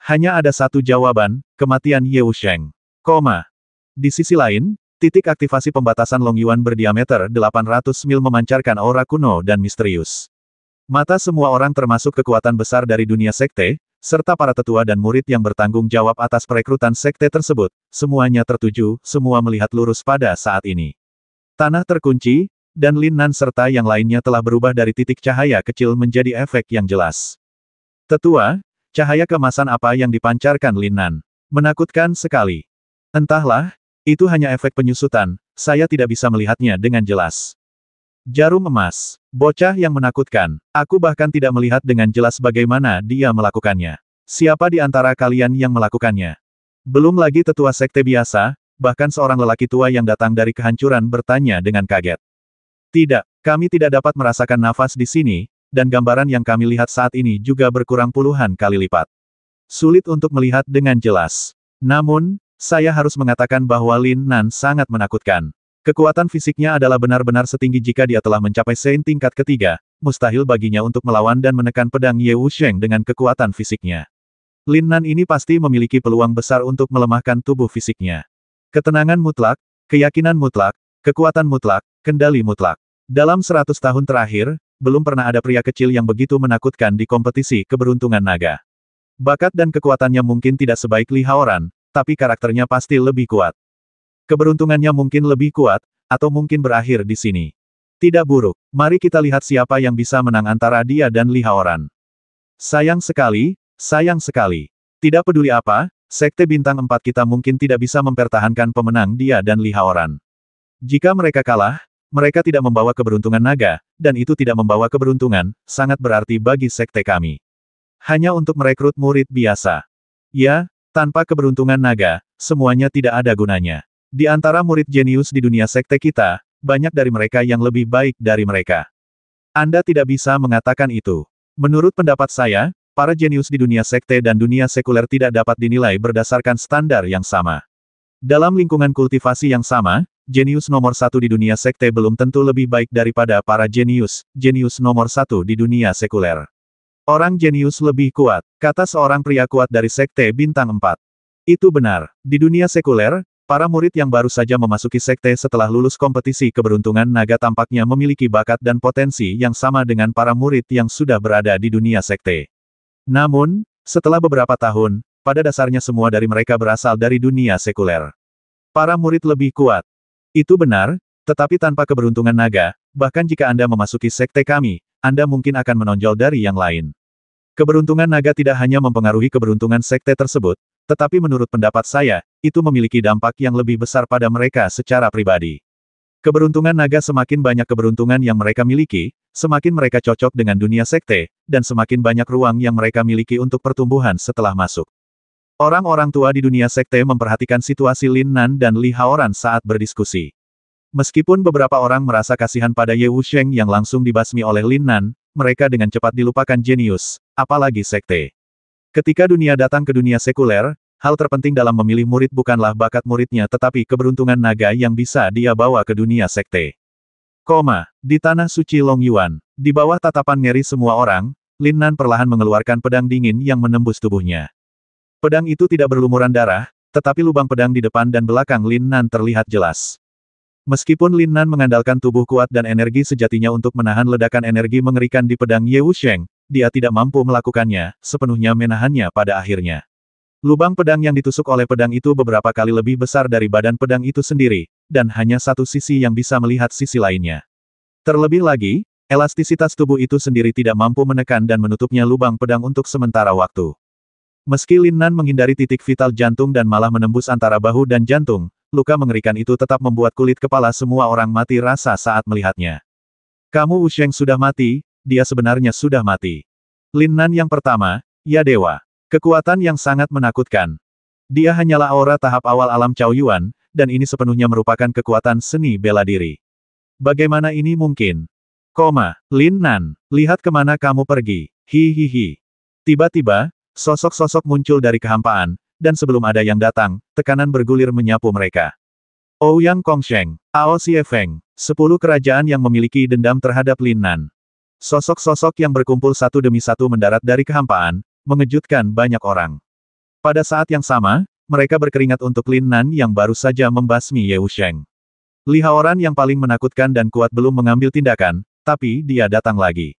Hanya ada satu jawaban, kematian Ye Wusheng. Di sisi lain, titik aktivasi pembatasan Long Yuan berdiameter 800 mil memancarkan aura kuno dan misterius. Mata semua orang termasuk kekuatan besar dari dunia sekte, serta para tetua dan murid yang bertanggung jawab atas perekrutan sekte tersebut, semuanya tertuju, semua melihat lurus pada saat ini. Tanah terkunci, dan Lin Nan serta yang lainnya telah berubah dari titik cahaya kecil menjadi efek yang jelas. Tetua, cahaya kemasan apa yang dipancarkan Lin Nan? Menakutkan sekali. Entahlah, itu hanya efek penyusutan, saya tidak bisa melihatnya dengan jelas. Jarum emas. Bocah yang menakutkan. Aku bahkan tidak melihat dengan jelas bagaimana dia melakukannya. Siapa di antara kalian yang melakukannya? Belum lagi tetua sekte biasa, bahkan seorang lelaki tua yang datang dari kehancuran bertanya dengan kaget. Tidak, kami tidak dapat merasakan nafas di sini, dan gambaran yang kami lihat saat ini juga berkurang puluhan kali lipat. Sulit untuk melihat dengan jelas. Namun, saya harus mengatakan bahwa Lin Nan sangat menakutkan. Kekuatan fisiknya adalah benar-benar setinggi jika dia telah mencapai Sein tingkat ketiga, mustahil baginya untuk melawan dan menekan pedang Ye Wusheng dengan kekuatan fisiknya. Lin Nan ini pasti memiliki peluang besar untuk melemahkan tubuh fisiknya. Ketenangan mutlak, keyakinan mutlak, kekuatan mutlak, kendali mutlak. Dalam 100 tahun terakhir, belum pernah ada pria kecil yang begitu menakutkan di kompetisi keberuntungan naga. Bakat dan kekuatannya mungkin tidak sebaik Li Haoran, tapi karakternya pasti lebih kuat. Keberuntungannya mungkin lebih kuat, atau mungkin berakhir di sini. Tidak buruk, mari kita lihat siapa yang bisa menang antara dia dan Li Haoran. Sayang sekali, sayang sekali. Tidak peduli apa, Sekte Bintang 4 kita mungkin tidak bisa mempertahankan pemenang dia dan Li Haoran. Jika mereka kalah, mereka tidak membawa keberuntungan naga, dan itu tidak membawa keberuntungan, sangat berarti bagi sekte kami. Hanya untuk merekrut murid biasa. Ya, tanpa keberuntungan naga, semuanya tidak ada gunanya. Di antara murid jenius di dunia sekte kita, banyak dari mereka yang lebih baik dari mereka. Anda tidak bisa mengatakan itu. Menurut pendapat saya, para jenius di dunia sekte dan dunia sekuler tidak dapat dinilai berdasarkan standar yang sama. Dalam lingkungan kultivasi yang sama, jenius nomor satu di dunia sekte belum tentu lebih baik daripada para jenius nomor satu di dunia sekuler. Orang jenius lebih kuat, kata seorang pria kuat dari sekte bintang 4. Itu benar. Di dunia sekuler, para murid yang baru saja memasuki sekte setelah lulus kompetisi keberuntungan naga tampaknya memiliki bakat dan potensi yang sama dengan para murid yang sudah berada di dunia sekte. Namun, setelah beberapa tahun, pada dasarnya semua dari mereka berasal dari dunia sekuler. Para murid lebih kuat. Itu benar, tetapi tanpa keberuntungan naga, bahkan jika Anda memasuki sekte kami, Anda mungkin akan menonjol dari yang lain. Keberuntungan naga tidak hanya mempengaruhi keberuntungan sekte tersebut, tetapi menurut pendapat saya, itu memiliki dampak yang lebih besar pada mereka secara pribadi. Keberuntungan naga semakin banyak keberuntungan yang mereka miliki, semakin mereka cocok dengan dunia sekte, dan semakin banyak ruang yang mereka miliki untuk pertumbuhan setelah masuk. Orang-orang tua di dunia sekte memperhatikan situasi Lin Nan dan Li Haoran saat berdiskusi. Meskipun beberapa orang merasa kasihan pada Ye Wusheng yang langsung dibasmi oleh Lin Nan, mereka dengan cepat dilupakan jenius, apalagi sekte. Ketika dunia datang ke dunia sekuler, hal terpenting dalam memilih murid bukanlah bakat muridnya tetapi keberuntungan naga yang bisa dia bawa ke dunia sekte. Di tanah suci Long Yuan, di bawah tatapan ngeri semua orang, Lin Nan perlahan mengeluarkan pedang dingin yang menembus tubuhnya. Pedang itu tidak berlumuran darah, tetapi lubang pedang di depan dan belakang Lin Nan terlihat jelas. Meskipun Lin Nan mengandalkan tubuh kuat dan energi sejatinya untuk menahan ledakan energi mengerikan di pedang Ye Wusheng, dia tidak mampu melakukannya, sepenuhnya menahannya pada akhirnya. Lubang pedang yang ditusuk oleh pedang itu beberapa kali lebih besar dari badan pedang itu sendiri, dan hanya satu sisi yang bisa melihat sisi lainnya. Terlebih lagi, elastisitas tubuh itu sendiri tidak mampu menekan dan menutupnya lubang pedang untuk sementara waktu. Meski Lin Nan menghindari titik vital jantung dan malah menembus antara bahu dan jantung, luka mengerikan itu tetap membuat kulit kepala semua orang mati rasa saat melihatnya. Kamu Wusheng sudah mati, dia sebenarnya sudah mati. Lin Nan yang pertama, ya dewa. Kekuatan yang sangat menakutkan. Dia hanyalah aura tahap awal alam Cao Yuan, dan ini sepenuhnya merupakan kekuatan seni bela diri. Bagaimana ini mungkin? Lin Nan, lihat kemana kamu pergi. Hihihi. Tiba-tiba, sosok-sosok muncul dari kehampaan, dan sebelum ada yang datang, tekanan bergulir menyapu mereka. Ouyang Kongsheng, Ao Siefeng, 10 kerajaan yang memiliki dendam terhadap Lin Nan. Sosok-sosok yang berkumpul satu demi satu mendarat dari kehampaan, mengejutkan banyak orang. Pada saat yang sama, mereka berkeringat untuk Lin Nan yang baru saja membasmi Ye Wusheng. Li Haoran yang paling menakutkan dan kuat belum mengambil tindakan, tapi dia datang lagi.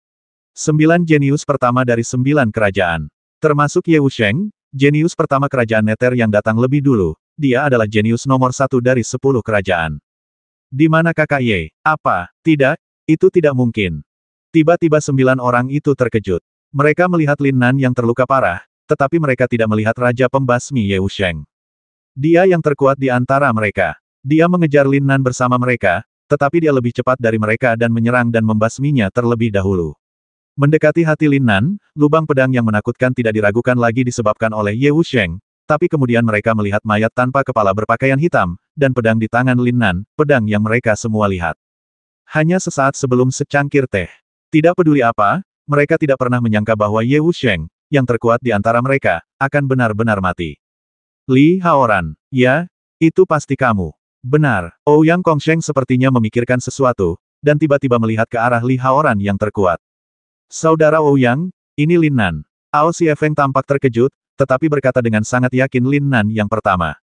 9 jenius pertama dari 9 kerajaan. Termasuk Ye Wusheng, jenius pertama kerajaan Nether yang datang lebih dulu, dia adalah jenius nomor 1 dari 10 kerajaan. Di mana kakak Ye? Apa? Tidak, itu tidak mungkin. Tiba-tiba 9 orang itu terkejut. Mereka melihat Lin Nan yang terluka parah, tetapi mereka tidak melihat Raja Pembasmi Ye Wusheng. Dia yang terkuat di antara mereka. Dia mengejar Lin Nan bersama mereka, tetapi dia lebih cepat dari mereka dan menyerang dan membasminya terlebih dahulu. Mendekati hati Lin Nan, lubang pedang yang menakutkan tidak diragukan lagi disebabkan oleh Ye Wusheng, tapi kemudian mereka melihat mayat tanpa kepala berpakaian hitam, dan pedang di tangan Lin Nan, pedang yang mereka semua lihat. Hanya sesaat sebelum secangkir teh. Tidak peduli apa, mereka tidak pernah menyangka bahwa Ye Wusheng, yang terkuat di antara mereka, akan benar-benar mati. Li Haoran, ya, itu pasti kamu. Benar, Ouyang Kongsheng sepertinya memikirkan sesuatu, dan tiba-tiba melihat ke arah Li Haoran yang terkuat. Saudara Ouyang, ini Lin Nan. Ao Siefeng tampak terkejut, tetapi berkata dengan sangat yakin Lin Nan yang pertama.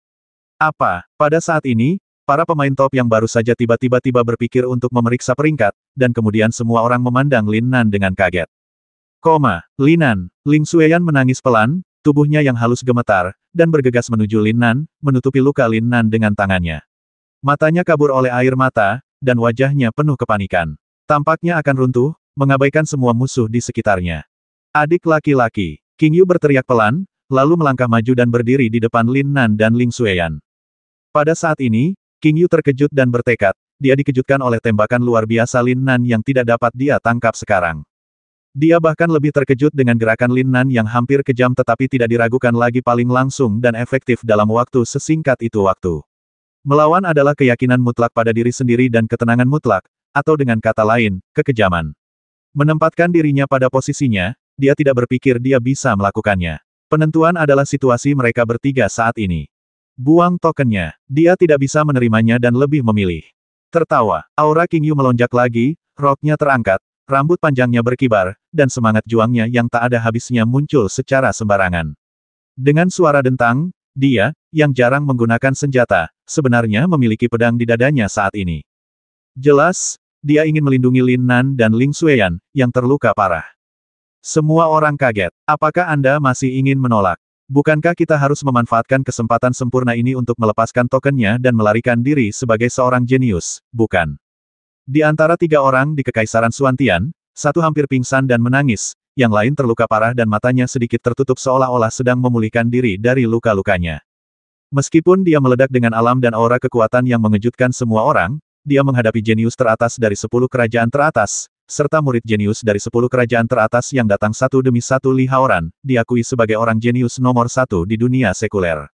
Apa? Pada saat ini, para pemain top yang baru saja tiba-tiba berpikir untuk memeriksa peringkat, dan kemudian semua orang memandang Lin Nan dengan kaget. Lin Nan, Ling Xueyan menangis pelan, tubuhnya yang halus gemetar, dan bergegas menuju Lin Nan, menutupi luka Lin Nan dengan tangannya. Matanya kabur oleh air mata, dan wajahnya penuh kepanikan. Tampaknya akan runtuh, mengabaikan semua musuh di sekitarnya. Adik laki-laki, King Yu berteriak pelan, lalu melangkah maju dan berdiri di depan Lin Nan dan Ling Xueyan. Pada saat ini, King Yu terkejut dan bertekad, dia dikejutkan oleh tembakan luar biasa Lin Nan yang tidak dapat dia tangkap sekarang. Dia bahkan lebih terkejut dengan gerakan Lin Nan yang hampir kejam tetapi tidak diragukan lagi paling langsung dan efektif dalam waktu sesingkat itu waktu. Melawan adalah keyakinan mutlak pada diri sendiri dan ketenangan mutlak, atau dengan kata lain, kekejaman. Menempatkan dirinya pada posisinya, dia tidak berpikir dia bisa melakukannya. Penentuan adalah situasi mereka bertiga saat ini. Buang tokennya, dia tidak bisa menerimanya dan lebih memilih. Tertawa, aura King Yu melonjak lagi, roknya terangkat, rambut panjangnya berkibar, dan semangat juangnya yang tak ada habisnya muncul secara sembarangan. Dengan suara dentang, dia, yang jarang menggunakan senjata, sebenarnya memiliki pedang di dadanya saat ini. Jelas, dia ingin melindungi Lin Nan dan Ling Xueyan, yang terluka parah. Semua orang kaget. Apakah Anda masih ingin menolak? Bukankah kita harus memanfaatkan kesempatan sempurna ini untuk melepaskan tokennya dan melarikan diri sebagai seorang jenius, bukan? Di antara 3 orang di Kekaisaran Xuantian, satu hampir pingsan dan menangis, yang lain terluka parah dan matanya sedikit tertutup seolah-olah sedang memulihkan diri dari luka-lukanya. Meskipun dia meledak dengan alam dan aura kekuatan yang mengejutkan semua orang, dia menghadapi jenius teratas dari 10 kerajaan teratas, serta murid jenius dari 10 kerajaan teratas yang datang satu demi satu. Li Haoran, diakui sebagai orang jenius nomor 1 di dunia sekuler.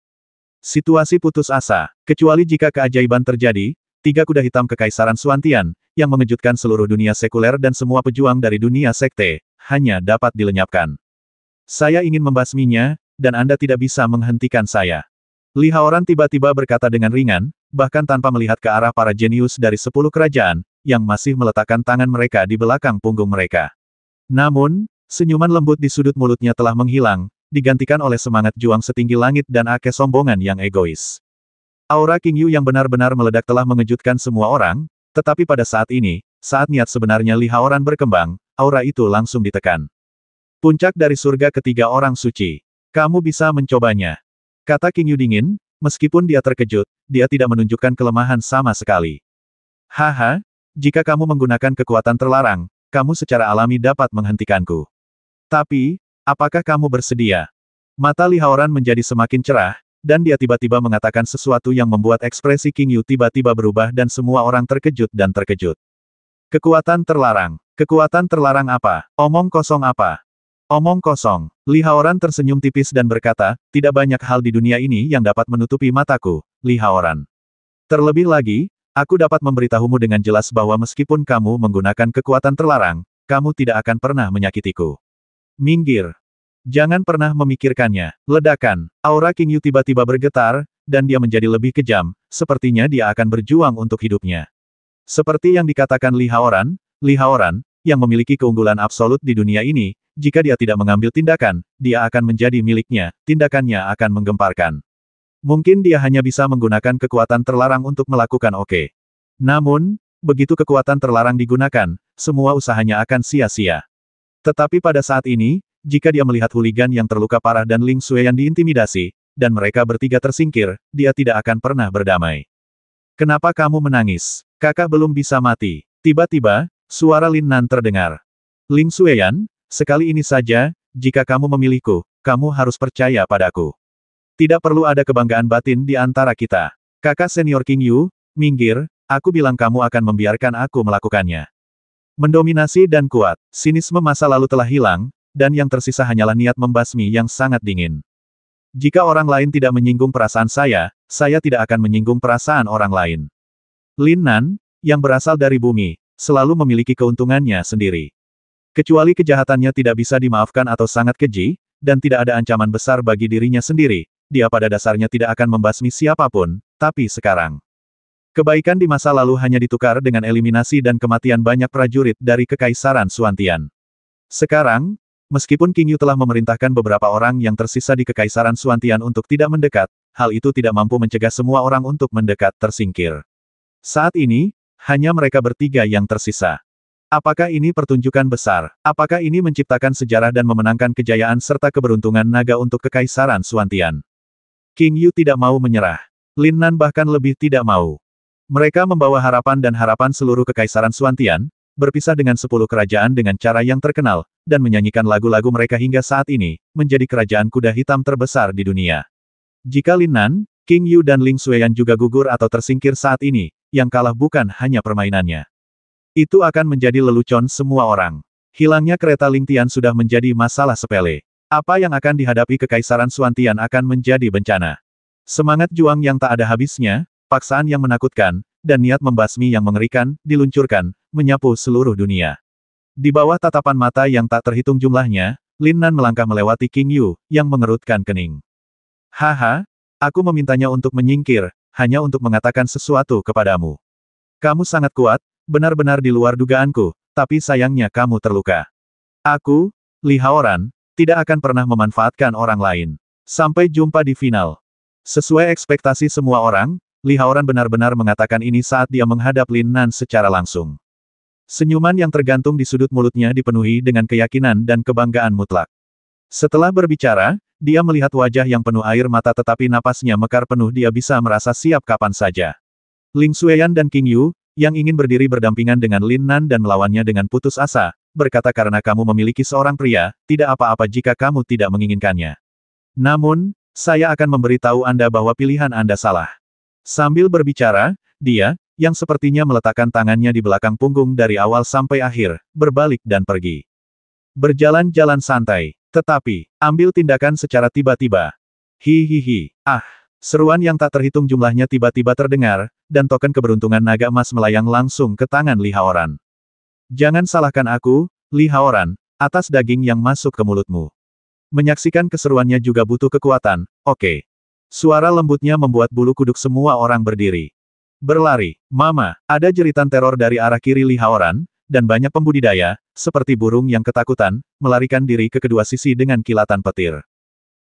Situasi putus asa, kecuali jika keajaiban terjadi, 3 kuda hitam Kekaisaran Xuantian, yang mengejutkan seluruh dunia sekuler dan semua pejuang dari dunia sekte, hanya dapat dilenyapkan. Saya ingin membasminya, dan Anda tidak bisa menghentikan saya. Li Haoran tiba-tiba berkata dengan ringan, bahkan tanpa melihat ke arah para jenius dari 10 kerajaan, yang masih meletakkan tangan mereka di belakang punggung mereka. Namun, senyuman lembut di sudut mulutnya telah menghilang, digantikan oleh semangat juang setinggi langit dan kesombongan yang egois. Aura King Yu yang benar-benar meledak telah mengejutkan semua orang, tetapi pada saat ini, saat niat sebenarnya Li Haoran berkembang, aura itu langsung ditekan. Puncak dari surga ketiga orang suci. Kamu bisa mencobanya. Kata King Yu dingin, meskipun dia terkejut, dia tidak menunjukkan kelemahan sama sekali. Haha, jika kamu menggunakan kekuatan terlarang, kamu secara alami dapat menghentikanku. Tapi, apakah kamu bersedia? Mata Li Haoran menjadi semakin cerah, dan dia tiba-tiba mengatakan sesuatu yang membuat ekspresi King Yu tiba-tiba berubah dan semua orang terkejut dan terkejut. Kekuatan terlarang. Kekuatan terlarang apa? Omong kosong apa? Omong kosong. Li Haoran tersenyum tipis dan berkata, tidak banyak hal di dunia ini yang dapat menutupi mataku, Li Haoran. Terlebih lagi, aku dapat memberitahumu dengan jelas bahwa meskipun kamu menggunakan kekuatan terlarang, kamu tidak akan pernah menyakitiku. Minggir. Jangan pernah memikirkannya. Ledakan. Aura King Yu tiba-tiba bergetar, dan dia menjadi lebih kejam, sepertinya dia akan berjuang untuk hidupnya. Seperti yang dikatakan Li Haoran, yang memiliki keunggulan absolut di dunia ini, jika dia tidak mengambil tindakan, dia akan menjadi miliknya, tindakannya akan menggemparkan. Mungkin dia hanya bisa menggunakan kekuatan terlarang untuk melakukan oke. Namun, begitu kekuatan terlarang digunakan, semua usahanya akan sia-sia. Tetapi pada saat ini, jika dia melihat hooligan yang terluka parah dan Ling Xueyan diintimidasi, dan mereka bertiga tersingkir, dia tidak akan pernah berdamai. Kenapa kamu menangis? Kakak belum bisa mati. Tiba-tiba, suara Lin Nan terdengar. Ling Xueyan, sekali ini saja, jika kamu memilihku, kamu harus percaya padaku. Tidak perlu ada kebanggaan batin di antara kita. Kakak senior King Yu, minggir, aku bilang kamu akan membiarkan aku melakukannya. Mendominasi dan kuat, sinisme masa lalu telah hilang, dan yang tersisa hanyalah niat membasmi yang sangat dingin. Jika orang lain tidak menyinggung perasaan saya tidak akan menyinggung perasaan orang lain. Lin Nan, yang berasal dari bumi, selalu memiliki keuntungannya sendiri. Kecuali kejahatannya tidak bisa dimaafkan atau sangat keji, dan tidak ada ancaman besar bagi dirinya sendiri, dia pada dasarnya tidak akan membasmi siapapun, tapi sekarang. Kebaikan di masa lalu hanya ditukar dengan eliminasi dan kematian banyak prajurit dari Kekaisaran Xuantian. Sekarang, meskipun King Yu telah memerintahkan beberapa orang yang tersisa di Kekaisaran Xuantian untuk tidak mendekat, hal itu tidak mampu mencegah semua orang untuk mendekat tersingkir. Saat ini, hanya mereka bertiga yang tersisa. Apakah ini pertunjukan besar? Apakah ini menciptakan sejarah dan memenangkan kejayaan serta keberuntungan naga untuk Kekaisaran Xuantian? King Yu tidak mau menyerah. Lin Nan bahkan lebih tidak mau. Mereka membawa harapan dan harapan seluruh Kekaisaran Xuantian, berpisah dengan 10 kerajaan dengan cara yang terkenal, dan menyanyikan lagu-lagu mereka hingga saat ini, menjadi kerajaan kuda hitam terbesar di dunia. Jika Lin Nan, King Yu dan Ling Xueyan juga gugur atau tersingkir saat ini, yang kalah bukan hanya permainannya. Itu akan menjadi lelucon semua orang. Hilangnya kereta Lingtian sudah menjadi masalah sepele. Apa yang akan dihadapi Kekaisaran Xuantian akan menjadi bencana. Semangat juang yang tak ada habisnya, paksaan yang menakutkan, dan niat membasmi yang mengerikan, diluncurkan, menyapu seluruh dunia. Di bawah tatapan mata yang tak terhitung jumlahnya, Lin Nan melangkah melewati King Yu, yang mengerutkan kening. Haha, aku memintanya untuk menyingkir, hanya untuk mengatakan sesuatu kepadamu. Kamu sangat kuat, benar-benar di luar dugaanku, tapi sayangnya kamu terluka. Aku, Li Haoran, tidak akan pernah memanfaatkan orang lain. Sampai jumpa di final. Sesuai ekspektasi semua orang, Li Haoran benar-benar mengatakan ini saat dia menghadap Lin Nan secara langsung. Senyuman yang tergantung di sudut mulutnya dipenuhi dengan keyakinan dan kebanggaan mutlak. Setelah berbicara, dia melihat wajah yang penuh air mata tetapi napasnya mekar penuh dia bisa merasa siap kapan saja. Ling Xueyan dan King Yu, yang ingin berdiri berdampingan dengan Lin Nan dan melawannya dengan putus asa, berkata karena kamu memiliki seorang pria, tidak apa-apa jika kamu tidak menginginkannya. Namun, saya akan memberitahu Anda bahwa pilihan Anda salah. Sambil berbicara, dia, yang sepertinya meletakkan tangannya di belakang punggung dari awal sampai akhir, berbalik dan pergi. Berjalan-jalan santai, tetapi, ambil tindakan secara tiba-tiba. Hihihi, seruan yang tak terhitung jumlahnya tiba-tiba terdengar, dan token keberuntungan naga emas melayang langsung ke tangan Li Haoran. Jangan salahkan aku, Li Haoran, atas daging yang masuk ke mulutmu. Menyaksikan keseruannya juga butuh kekuatan, oke. Suara lembutnya membuat bulu kuduk semua orang berdiri. Berlari, mama, ada jeritan teror dari arah kiri Li Haoran, dan banyak pembudidaya, seperti burung yang ketakutan, melarikan diri ke kedua sisi dengan kilatan petir.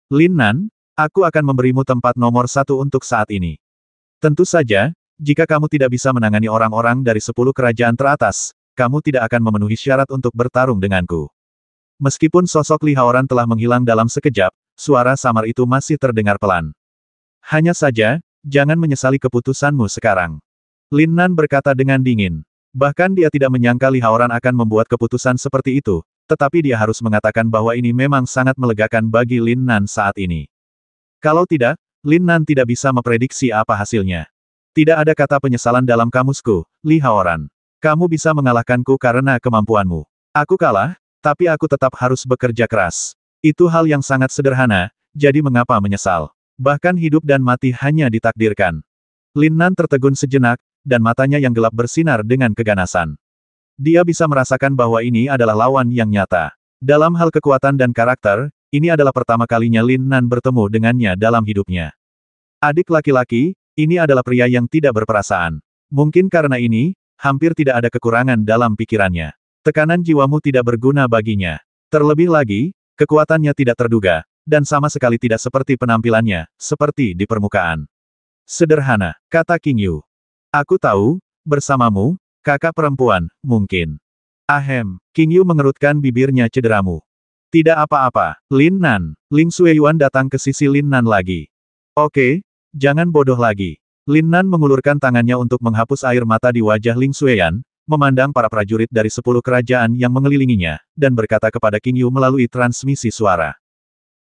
Lin Nan, aku akan memberimu tempat nomor 1 untuk saat ini. Tentu saja, jika kamu tidak bisa menangani orang-orang dari 10 kerajaan teratas, kamu tidak akan memenuhi syarat untuk bertarung denganku. Meskipun sosok Li Haoran telah menghilang dalam sekejap, suara samar itu masih terdengar pelan. Hanya saja, jangan menyesali keputusanmu sekarang. Lin Nan berkata dengan dingin. Bahkan dia tidak menyangka Li Haoran akan membuat keputusan seperti itu, tetapi dia harus mengatakan bahwa ini memang sangat melegakan bagi Lin Nan saat ini. Kalau tidak, Lin Nan tidak bisa memprediksi apa hasilnya. Tidak ada kata penyesalan dalam kamusku, Li Haoran. Kamu bisa mengalahkanku karena kemampuanmu. Aku kalah, tapi aku tetap harus bekerja keras. Itu hal yang sangat sederhana, jadi mengapa menyesal? Bahkan hidup dan mati hanya ditakdirkan. Lin Nan tertegun sejenak, dan matanya yang gelap bersinar dengan keganasan. Dia bisa merasakan bahwa ini adalah lawan yang nyata. Dalam hal kekuatan dan karakter, ini adalah pertama kalinya Lin Nan bertemu dengannya dalam hidupnya. Adik laki-laki, ini adalah pria yang tidak berperasaan. Mungkin karena ini, hampir tidak ada kekurangan dalam pikirannya. Tekanan jiwamu tidak berguna baginya. Terlebih lagi, kekuatannya tidak terduga. Dan sama sekali tidak seperti penampilannya, seperti di permukaan. Sederhana, kata King Yu. Aku tahu, bersamamu, kakak perempuan, mungkin. Ahem, King Yu mengerutkan bibirnya cederamu. Tidak apa-apa, Lin Nan. Ling Xueyuan datang ke sisi Lin Nan lagi. Oke, jangan bodoh lagi. Lin Nan mengulurkan tangannya untuk menghapus air mata di wajah Ling Xueyan, memandang para prajurit dari 10 kerajaan yang mengelilinginya, dan berkata kepada King Yu melalui transmisi suara.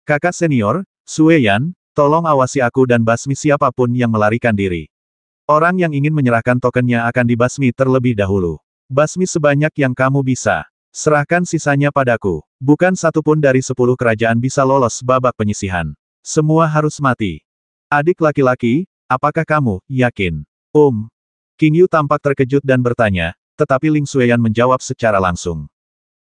Kakak senior, Xueyan, tolong awasi aku dan basmi siapapun yang melarikan diri. Orang yang ingin menyerahkan tokennya akan dibasmi terlebih dahulu. Basmi sebanyak yang kamu bisa. Serahkan sisanya padaku. Bukan satu pun dari 10 kerajaan bisa lolos babak penyisihan. Semua harus mati. Adik laki-laki, apakah kamu yakin? King Yu tampak terkejut dan bertanya, tetapi Ling Xueyan menjawab secara langsung.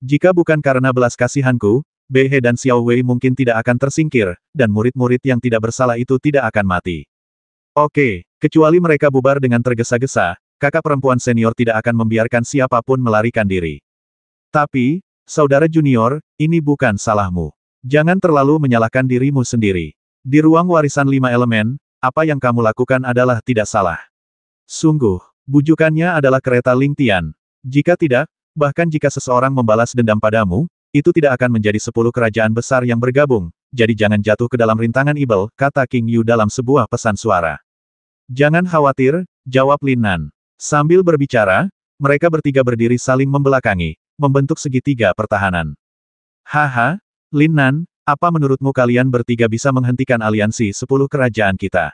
Jika bukan karena belas kasihanku, Bei He dan Xiao Wei mungkin tidak akan tersingkir, dan murid-murid yang tidak bersalah itu tidak akan mati. Oke, kecuali mereka bubar dengan tergesa-gesa, kakak perempuan senior tidak akan membiarkan siapapun melarikan diri. Tapi, saudara junior, ini bukan salahmu. Jangan terlalu menyalahkan dirimu sendiri. Di ruang warisan 5 elemen, apa yang kamu lakukan adalah tidak salah. Sungguh, bujukannya adalah kereta Lingtian. Jika tidak, bahkan jika seseorang membalas dendam padamu, itu tidak akan menjadi 10 kerajaan besar yang bergabung, jadi jangan jatuh ke dalam rintangan ibel, kata King Yu dalam sebuah pesan suara. Jangan khawatir, jawab Lin Nan. Sambil berbicara, mereka bertiga berdiri saling membelakangi, membentuk segitiga pertahanan. Haha, Lin Nan, apa menurutmu kalian bertiga bisa menghentikan aliansi 10 kerajaan kita?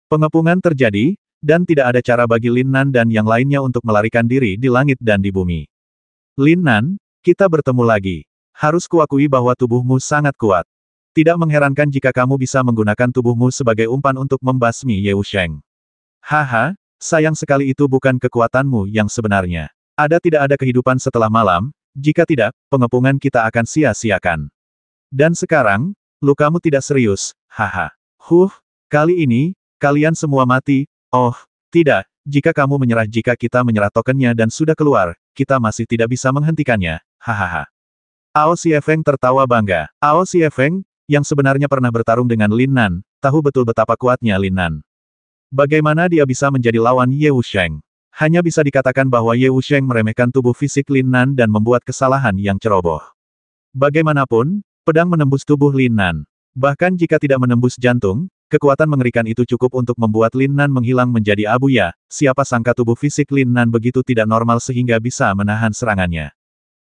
Pengepungan terjadi, dan tidak ada cara bagi Lin Nan dan yang lainnya untuk melarikan diri di langit dan di bumi. Lin Nan, kita bertemu lagi. Harus kuakui bahwa tubuhmu sangat kuat. Tidak mengherankan jika kamu bisa menggunakan tubuhmu sebagai umpan untuk membasmi Ye Wusheng. Haha, sayang sekali itu bukan kekuatanmu yang sebenarnya. Tidak ada kehidupan setelah malam, jika tidak, pengepungan kita akan sia-siakan. Dan sekarang, lukamu tidak serius, haha. Kali ini, kalian semua mati. Oh, tidak, jika kamu menyerah jika kita menyerah tokennya dan sudah keluar, kita masih tidak bisa menghentikannya, hahaha. Ao Siefeng tertawa bangga. Ao Siefeng, yang sebenarnya pernah bertarung dengan Lin Nan, tahu betul betapa kuatnya Lin Nan. Bagaimana dia bisa menjadi lawan Ye Wusheng? Hanya bisa dikatakan bahwa Ye Wusheng meremehkan tubuh fisik Lin Nan dan membuat kesalahan yang ceroboh. Bagaimanapun, pedang menembus tubuh Lin Nan. Bahkan jika tidak menembus jantung, kekuatan mengerikan itu cukup untuk membuat Lin Nan menghilang menjadi abu ya. Siapa sangka tubuh fisik Lin Nan begitu tidak normal sehingga bisa menahan serangannya.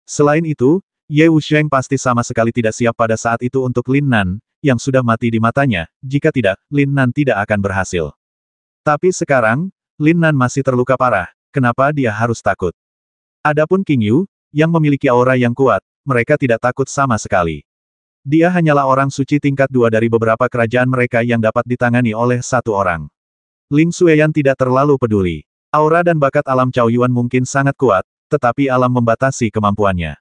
Selain itu, Ye Wusheng pasti sama sekali tidak siap pada saat itu untuk Lin Nan, yang sudah mati di matanya. Jika tidak, Lin Nan tidak akan berhasil. Tapi sekarang, Lin Nan masih terluka parah, kenapa dia harus takut? Adapun King Yu, yang memiliki aura yang kuat, mereka tidak takut sama sekali. Dia hanyalah orang suci tingkat 2 dari beberapa kerajaan mereka yang dapat ditangani oleh satu orang. Ling Xueyan tidak terlalu peduli. Aura dan bakat alam Cao Yuan mungkin sangat kuat, tetapi alam membatasi kemampuannya.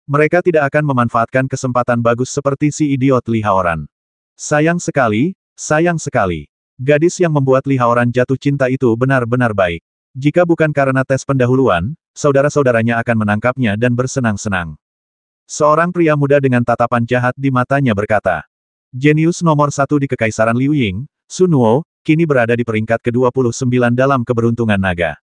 Mereka tidak akan memanfaatkan kesempatan bagus seperti si idiot Li Haoran. Sayang sekali, sayang sekali. Gadis yang membuat Li Haoran jatuh cinta itu benar-benar baik. Jika bukan karena tes pendahuluan, saudara-saudaranya akan menangkapnya dan bersenang-senang. Seorang pria muda dengan tatapan jahat di matanya berkata, jenius nomor 1 di Kekaisaran Liu Ying, Sun Wo, kini berada di peringkat ke-29 dalam keberuntungan naga.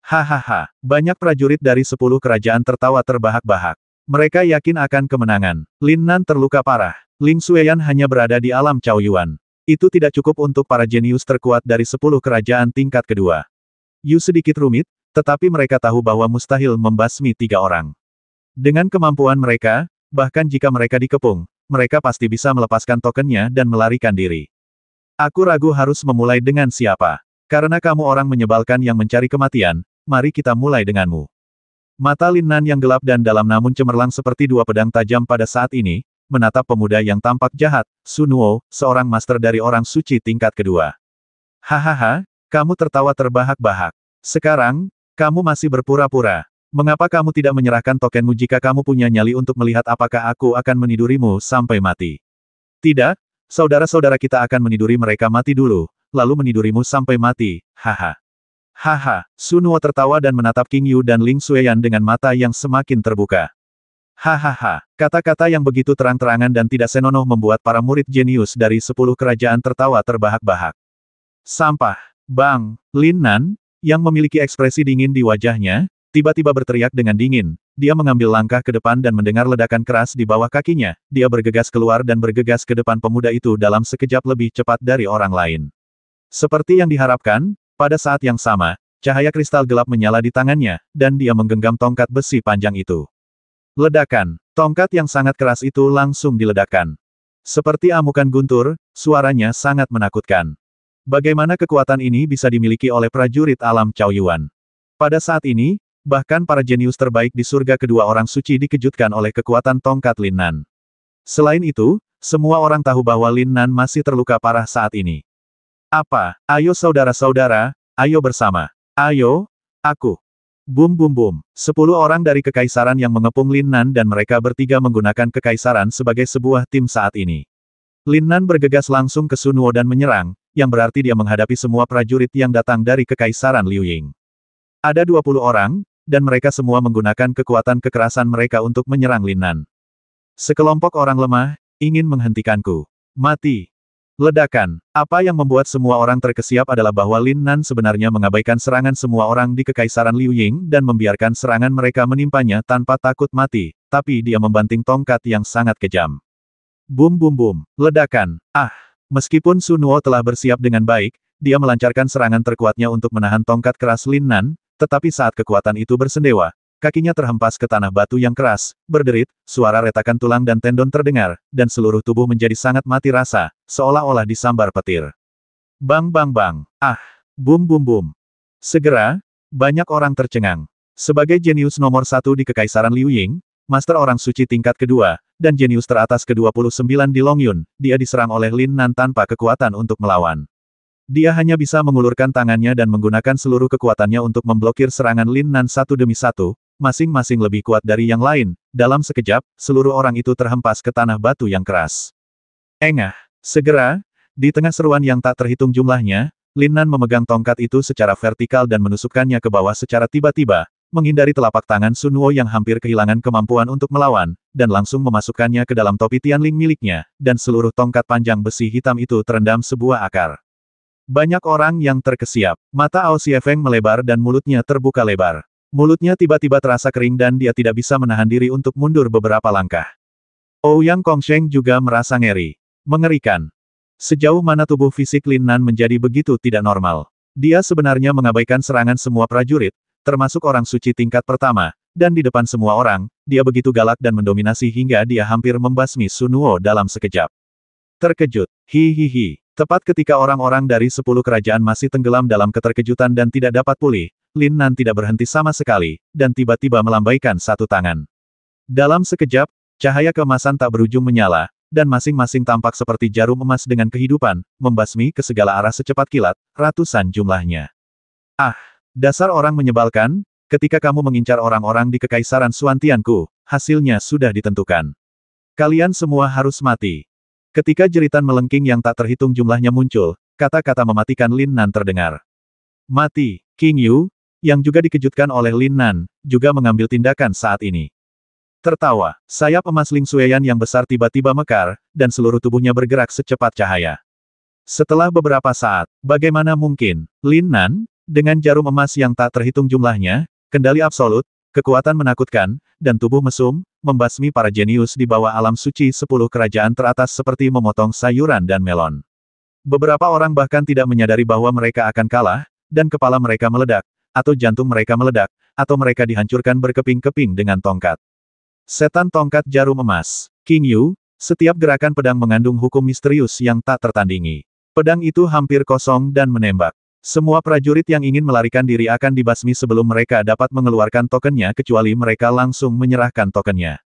Hahaha, banyak prajurit dari 10 kerajaan tertawa terbahak-bahak. Mereka yakin akan kemenangan. Lin Nan terluka parah. Ling Xueyan hanya berada di alam Cao Yuan. Itu tidak cukup untuk para jenius terkuat dari 10 kerajaan tingkat kedua. Yu sedikit rumit, tetapi mereka tahu bahwa mustahil membasmi 3 orang. Dengan kemampuan mereka, bahkan jika mereka dikepung, mereka pasti bisa melepaskan tokennya dan melarikan diri. Aku ragu harus memulai dengan siapa. Karena kamu orang menyebalkan yang mencari kematian, mari kita mulai denganmu. Mata Lin Nan yang gelap dan dalam namun cemerlang seperti 2 pedang tajam pada saat ini, menatap pemuda yang tampak jahat, Sun Wo, seorang master dari orang suci tingkat kedua. Hahaha, kamu tertawa terbahak-bahak. Sekarang, kamu masih berpura-pura. Mengapa kamu tidak menyerahkan tokenmu jika kamu punya nyali untuk melihat apakah aku akan menidurimu sampai mati? Tidak, saudara-saudara kita akan meniduri mereka mati dulu, lalu menidurimu sampai mati, haha. Haha, Sun Wo tertawa dan menatap King Yu dan Ling Xueyan dengan mata yang semakin terbuka. Hahaha, kata-kata yang begitu terang-terangan dan tidak senonoh membuat para murid jenius dari 10 kerajaan tertawa terbahak-bahak. Sampah, Bang, Lin Nan, yang memiliki ekspresi dingin di wajahnya, tiba-tiba berteriak dengan dingin. Dia mengambil langkah ke depan dan mendengar ledakan keras di bawah kakinya. Dia bergegas keluar dan bergegas ke depan pemuda itu dalam sekejap lebih cepat dari orang lain. Seperti yang diharapkan, pada saat yang sama, cahaya kristal gelap menyala di tangannya, dan dia menggenggam tongkat besi panjang itu. Ledakan, tongkat yang sangat keras itu langsung diledakkan. Seperti amukan guntur, suaranya sangat menakutkan. Bagaimana kekuatan ini bisa dimiliki oleh prajurit alam Cao Yuan? Pada saat ini, bahkan para jenius terbaik di surga kedua orang suci dikejutkan oleh kekuatan tongkat Lin Nan. Selain itu, semua orang tahu bahwa Lin Nan masih terluka parah saat ini. Apa? Ayo saudara-saudara, ayo bersama. Ayo, aku. Bum bum bum. 10 orang dari kekaisaran yang mengepung Lin Nan dan mereka bertiga menggunakan kekaisaran sebagai sebuah tim saat ini. Lin Nan bergegas langsung ke Sun Wo dan menyerang, yang berarti dia menghadapi semua prajurit yang datang dari kekaisaran Liu Ying. Ada 20 orang, dan mereka semua menggunakan kekuatan kekerasan mereka untuk menyerang Lin Nan. Sekelompok orang lemah, ingin menghentikanku. Mati. Ledakan. Apa yang membuat semua orang terkesiap adalah bahwa Lin Nan sebenarnya mengabaikan serangan semua orang di Kekaisaran Liu Ying dan membiarkan serangan mereka menimpanya tanpa takut mati, tapi dia membanting tongkat yang sangat kejam. Bum bum bum. Ledakan. Meskipun Sun Wo telah bersiap dengan baik, dia melancarkan serangan terkuatnya untuk menahan tongkat keras Lin Nan, tetapi saat kekuatan itu bersendewa, kakinya terhempas ke tanah batu yang keras, berderit, suara retakan tulang dan tendon terdengar, dan seluruh tubuh menjadi sangat mati rasa, seolah-olah disambar petir. Bang bang bang. Bum bum bum. Segera, banyak orang tercengang. Sebagai jenius nomor satu di Kekaisaran Liu Ying, Master Orang Suci tingkat kedua, dan jenius teratas ke-29 di Longyun, dia diserang oleh Lin Nan tanpa kekuatan untuk melawan. Dia hanya bisa mengulurkan tangannya dan menggunakan seluruh kekuatannya untuk memblokir serangan Lin Nan satu demi satu, masing-masing lebih kuat dari yang lain. Dalam sekejap, seluruh orang itu terhempas ke tanah batu yang keras. Engah. Segera, di tengah seruan yang tak terhitung jumlahnya, Lin Nan memegang tongkat itu secara vertikal dan menusukkannya ke bawah secara tiba-tiba, menghindari telapak tangan Sun Wo yang hampir kehilangan kemampuan untuk melawan, dan langsung memasukkannya ke dalam topi Tianling miliknya, dan seluruh tongkat panjang besi hitam itu terendam sebuah akar. Banyak orang yang terkesiap. Mata Ao Siefeng melebar dan mulutnya terbuka lebar. Mulutnya tiba-tiba terasa kering dan dia tidak bisa menahan diri untuk mundur beberapa langkah. Ouyang Kongsheng juga merasa ngeri. Mengerikan. Sejauh mana tubuh fisik Lin Nan menjadi begitu tidak normal. Dia sebenarnya mengabaikan serangan semua prajurit, termasuk orang suci tingkat pertama, dan di depan semua orang, dia begitu galak dan mendominasi hingga dia hampir membasmi Sun Wo dalam sekejap. Terkejut. Hihihi. Tepat ketika orang-orang dari 10 kerajaan masih tenggelam dalam keterkejutan dan tidak dapat pulih, Lin Nan tidak berhenti sama sekali, dan tiba-tiba melambaikan satu tangan. Dalam sekejap, cahaya keemasan tak berujung menyala, dan masing-masing tampak seperti jarum emas dengan kehidupan, membasmi ke segala arah secepat kilat, ratusan jumlahnya. Ah, dasar orang menyebalkan, ketika kamu mengincar orang-orang di Kekaisaran Suantianku, hasilnya sudah ditentukan. Kalian semua harus mati. Ketika jeritan melengking yang tak terhitung jumlahnya muncul, kata-kata mematikan Lin Nan terdengar. Mati. King Yu, yang juga dikejutkan oleh Lin Nan, juga mengambil tindakan saat ini. Tertawa, sayap emas Ling Xueyan yang besar tiba-tiba mekar, dan seluruh tubuhnya bergerak secepat cahaya. Setelah beberapa saat, bagaimana mungkin, Lin Nan, dengan jarum emas yang tak terhitung jumlahnya, kendali absolut, kekuatan menakutkan, dan tubuh mesum, membasmi para jenius di bawah alam suci 10 kerajaan teratas seperti memotong sayuran dan melon. Beberapa orang bahkan tidak menyadari bahwa mereka akan kalah, dan kepala mereka meledak, atau jantung mereka meledak, atau mereka dihancurkan berkeping-keping dengan tongkat. Setan tongkat jarum emas. King Yu, setiap gerakan pedang mengandung hukum misterius yang tak tertandingi. Pedang itu hampir kosong dan menembak. Semua prajurit yang ingin melarikan diri akan dibasmi sebelum mereka dapat mengeluarkan tokennya kecuali mereka langsung menyerahkan tokennya.